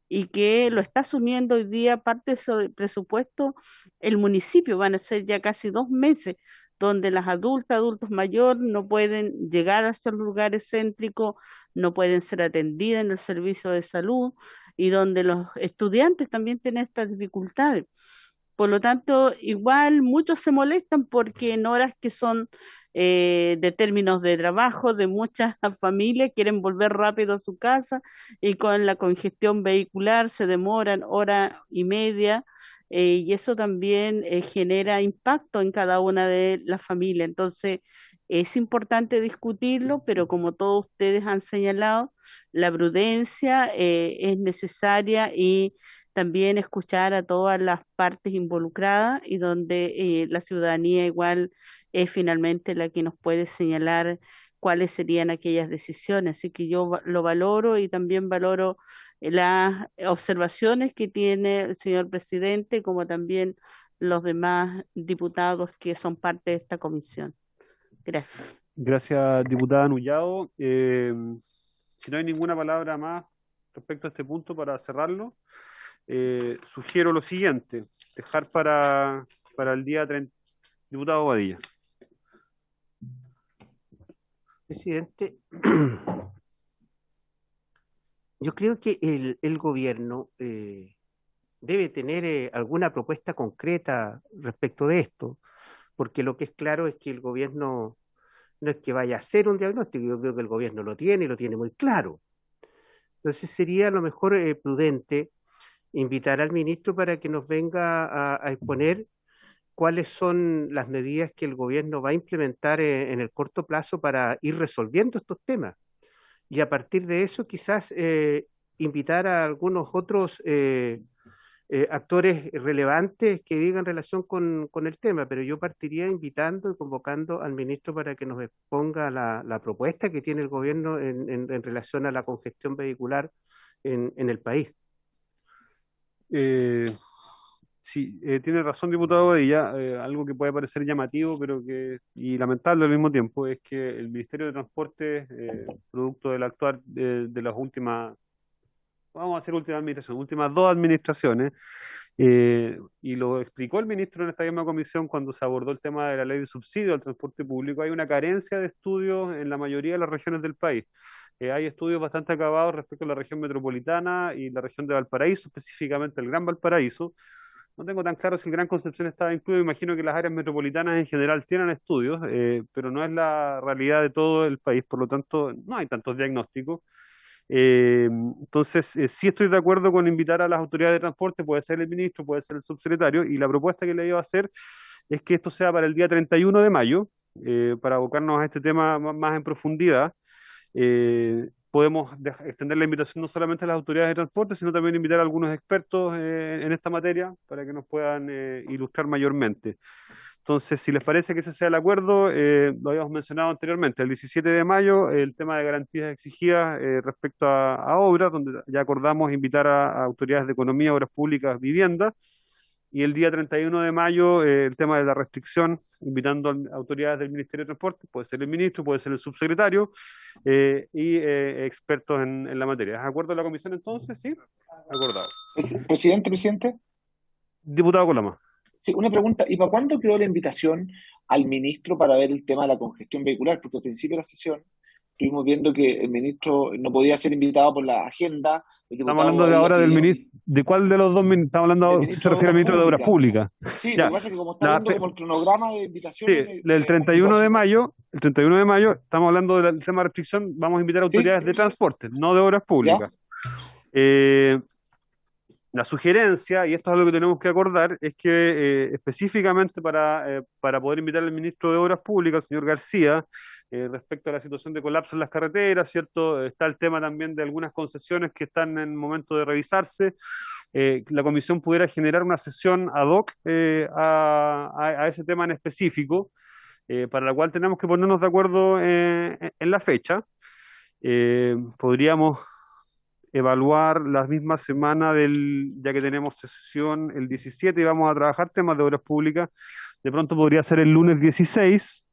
y que lo está asumiendo hoy día parte de su presupuesto el municipio. Van a ser ya casi 2 meses donde las adultos mayores no pueden llegar a esos lugares céntricos, no pueden ser atendidas en el servicio de salud, y donde los estudiantes también tienen estas dificultades. Por lo tanto, igual muchos se molestan porque en horas que son de términos de trabajo de muchas familias quieren volver rápido a su casa, y con la congestión vehicular se demoran hora y media, y eso también genera impacto en cada una de las familias. Entonces, es importante discutirlo, pero como todos ustedes han señalado, la prudencia es necesaria, y también escuchar a todas las partes involucradas, y donde la ciudadanía igual es finalmente la que nos puede señalar cuáles serían aquellas decisiones. Así que yo lo valoro, y también valoro las observaciones que tiene el señor presidente, como también los demás diputados que son parte de esta comisión. Gracias. Gracias, diputada Nullado. Si no hay ninguna palabra más respecto a este punto para cerrarlo, sugiero lo siguiente: dejar para el día 30. Diputado Badilla. Presidente, yo creo que el gobierno debe tener alguna propuesta concreta respecto de esto, porque lo que es claro es que el gobierno no es que vaya a hacer un diagnóstico, yo creo que el gobierno lo tiene y lo tiene muy claro. Entonces sería a lo mejor prudente invitar al ministro para que nos venga a exponer cuáles son las medidas que el gobierno va a implementar en el corto plazo para ir resolviendo estos temas. Y a partir de eso quizás invitar a algunos otros actores relevantes que digan relación con el tema, pero yo partiría invitando y convocando al ministro para que nos exponga la propuesta que tiene el gobierno en relación a la congestión vehicular en el país. Sí, tiene razón, diputado Badilla. Algo que puede parecer llamativo, pero y lamentable al mismo tiempo, es que el Ministerio de Transporte, producto del actuar de las últimas, vamos a decir últimas administraciones, últimas dos administraciones, y lo explicó el ministro en esta misma comisión cuando se abordó el tema de la ley de subsidio al transporte público, hay una carencia de estudios en la mayoría de las regiones del país. Hay estudios bastante acabados respecto a la región metropolitana y la región de Valparaíso, específicamente el Gran Valparaíso. No tengo tan claro si el Gran Concepción estaba incluido. Imagino que las áreas metropolitanas en general tienen estudios, pero no es la realidad de todo el país. Por lo tanto, no hay tantos diagnósticos. Entonces, sí estoy de acuerdo con invitar a las autoridades de transporte, puede ser el ministro, puede ser el subsecretario, y la propuesta que le iba a hacer es que esto sea para el día 31 de mayo, para abocarnos a este tema más en profundidad. Podemos extender la invitación no solamente a las autoridades de transporte, sino también invitar a algunos expertos en esta materia para que nos puedan ilustrar mayormente. Entonces, si les parece que ese sea el acuerdo, lo habíamos mencionado anteriormente, el 17 de mayo, el tema de garantías exigidas respecto a obras, donde ya acordamos invitar a autoridades de economía, obras públicas, vivienda, y el día 31 de mayo el tema de la restricción, invitando a autoridades del Ministerio de Transporte, puede ser el ministro, puede ser el subsecretario, y expertos en la materia. ¿Es de acuerdo la comisión entonces? Sí, acordado. Presidente. Diputado Coloma. Sí, una pregunta. ¿Y para cuándo quedó la invitación al ministro para ver el tema de la congestión vehicular? Porque al principio de la sesión estuvimos viendo que el ministro no podía ser invitado por la agenda. Estamos hablando de ahora del ministro. ¿De cuál de los dos ministros? Estamos hablando, se refiere al ministro de Obras Públicas. Sí, ya. Lo que pasa es que como está viendo como el cronograma de invitaciones. Sí, el 31 de mayo, estamos hablando del tema de restricción, vamos a invitar a autoridades de transporte, no de obras públicas. La sugerencia, y esto es algo que tenemos que acordar, es que específicamente para poder invitar al ministro de Obras Públicas, el señor García, respecto a la situación de colapso en las carreteras, ¿cierto? Está el tema también de algunas concesiones que están en momento de revisarse. La comisión pudiera generar una sesión ad hoc a ese tema en específico, para la cual tenemos que ponernos de acuerdo en la fecha. Podríamos evaluar la misma semana ya que tenemos sesión el 17 y vamos a trabajar temas de obras públicas, de pronto podría ser el lunes 16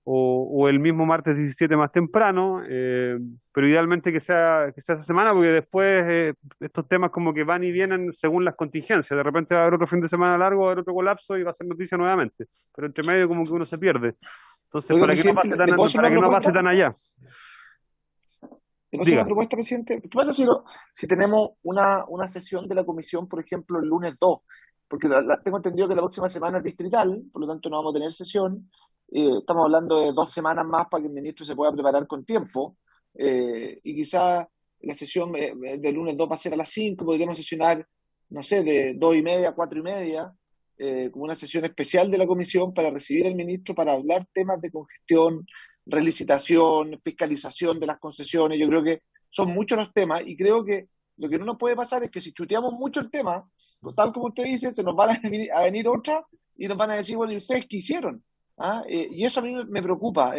o el mismo martes 17 más temprano, pero idealmente que sea esa semana, porque después estos temas como que van y vienen según las contingencias. De repente va a haber otro fin de semana largo, va a haber otro colapso y va a ser noticia nuevamente, pero entre medio como que uno se pierde. Entonces, Oiga, para que no pase tan allá. ¿Tenemos una propuesta, presidente? ¿Qué pasa si tenemos una sesión de la comisión, por ejemplo, el lunes 2? Porque tengo entendido que la próxima semana es distrital, por lo tanto no vamos a tener sesión. Estamos hablando de 2 semanas más para que el ministro se pueda preparar con tiempo. Y quizá la sesión del lunes 2 va a ser a las 5, podríamos sesionar, no sé, de 2:30 a 4:30, como una sesión especial de la comisión para recibir al ministro, para hablar temas de congestión, relicitación, fiscalización de las concesiones. Yo creo que son muchos los temas y creo que lo que no nos puede pasar es que si chuteamos mucho el tema, tal como usted dice, se nos van a venir otras y nos van a decir, bueno, ¿y ustedes qué hicieron? Y eso a mí me preocupa,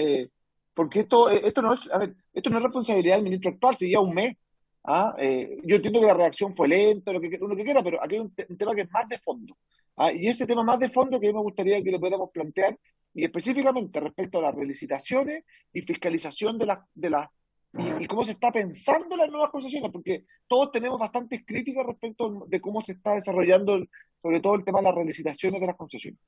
porque esto no es, a ver, esto no es responsabilidad del ministro actual, si ya un mes. Yo entiendo que la reacción fue lenta, lo que quiera, pero aquí hay un tema que es más de fondo. Y ese tema más de fondo que a mí me gustaría que lo pudiéramos plantear, y específicamente respecto a las relicitaciones y fiscalización y cómo se está pensando las nuevas concesiones, porque todos tenemos bastantes críticas respecto de cómo se está desarrollando, sobre todo el tema de las relicitaciones de las concesiones.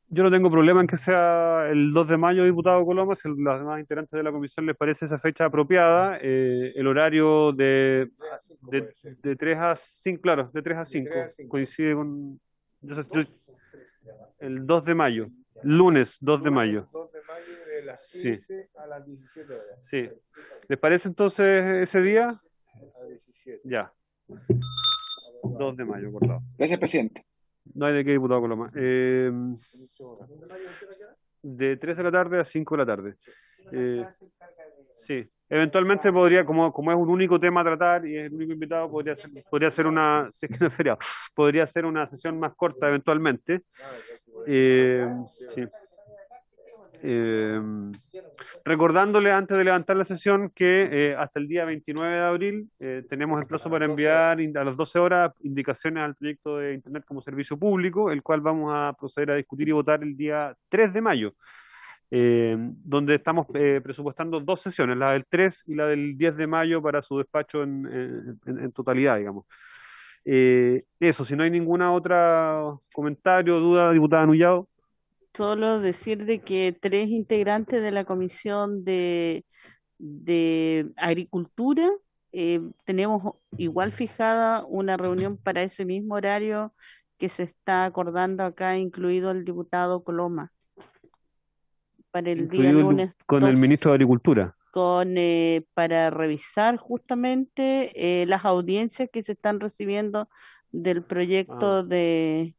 Yo no tengo problema en que sea el 2 de mayo, diputado Coloma, si los demás integrantes de la comisión les parece esa fecha apropiada. El horario de 3 a 5, claro, de 3 a 5, coincide con el 2 de mayo, lunes 2 de mayo. 2 de mayo de las 15 a las 17 horas. Sí. ¿Les parece entonces ese día? A 17. Ya. 2 de mayo, acordado. Gracias, presidente. No hay de qué, diputado Coloma. De 3 de la tarde a 5 de la tarde. Sí, eventualmente podría, como es un único tema a tratar y es el único invitado, podría ser una, si es que no es feriado, podría ser una sesión más corta eventualmente. Sí. Recordándole antes de levantar la sesión que hasta el día 29 de abril tenemos el plazo para enviar a las 12 horas indicaciones al proyecto de Internet como servicio público, el cual vamos a proceder a discutir y votar el día 3 de mayo. Donde estamos presupuestando 2 sesiones, la del 3 y la del 10 de mayo para su despacho en totalidad, digamos. Eso, si no hay ninguna otra comentario, duda, diputada Nullado. Solo decir de que 3 integrantes de la Comisión de Agricultura tenemos igual fijada una reunión para ese mismo horario que se está acordando acá, incluido el diputado Coloma, para el día lunes con el ministro de Agricultura. Para revisar justamente las audiencias que se están recibiendo del proyecto de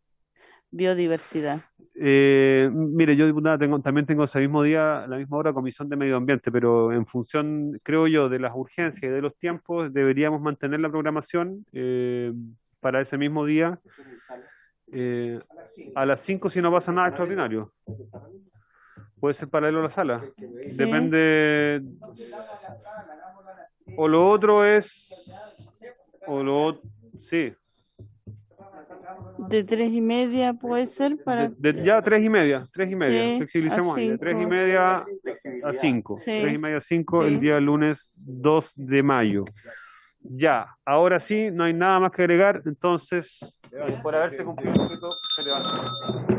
biodiversidad. Mire, yo, diputada, también tengo ese mismo día, la misma hora, Comisión de Medio Ambiente, pero en función, creo yo, de las urgencias y de los tiempos, deberíamos mantener la programación para ese mismo día a las 5 si no pasa nada extraordinario. Puede ser paralelo a la sala. Sí. Depende. O lo otro es. Sí. De 3:30 puede ser para. Ya 3:30. Sí, Flexibilicemos a ahí. De 5. 3:30 a 5. Sí. 3:30 a 5 el Sí. día lunes 2 de mayo. Ya, ahora sí, no hay nada más que agregar. Entonces, por haberse cumplido el requisito, se levanta.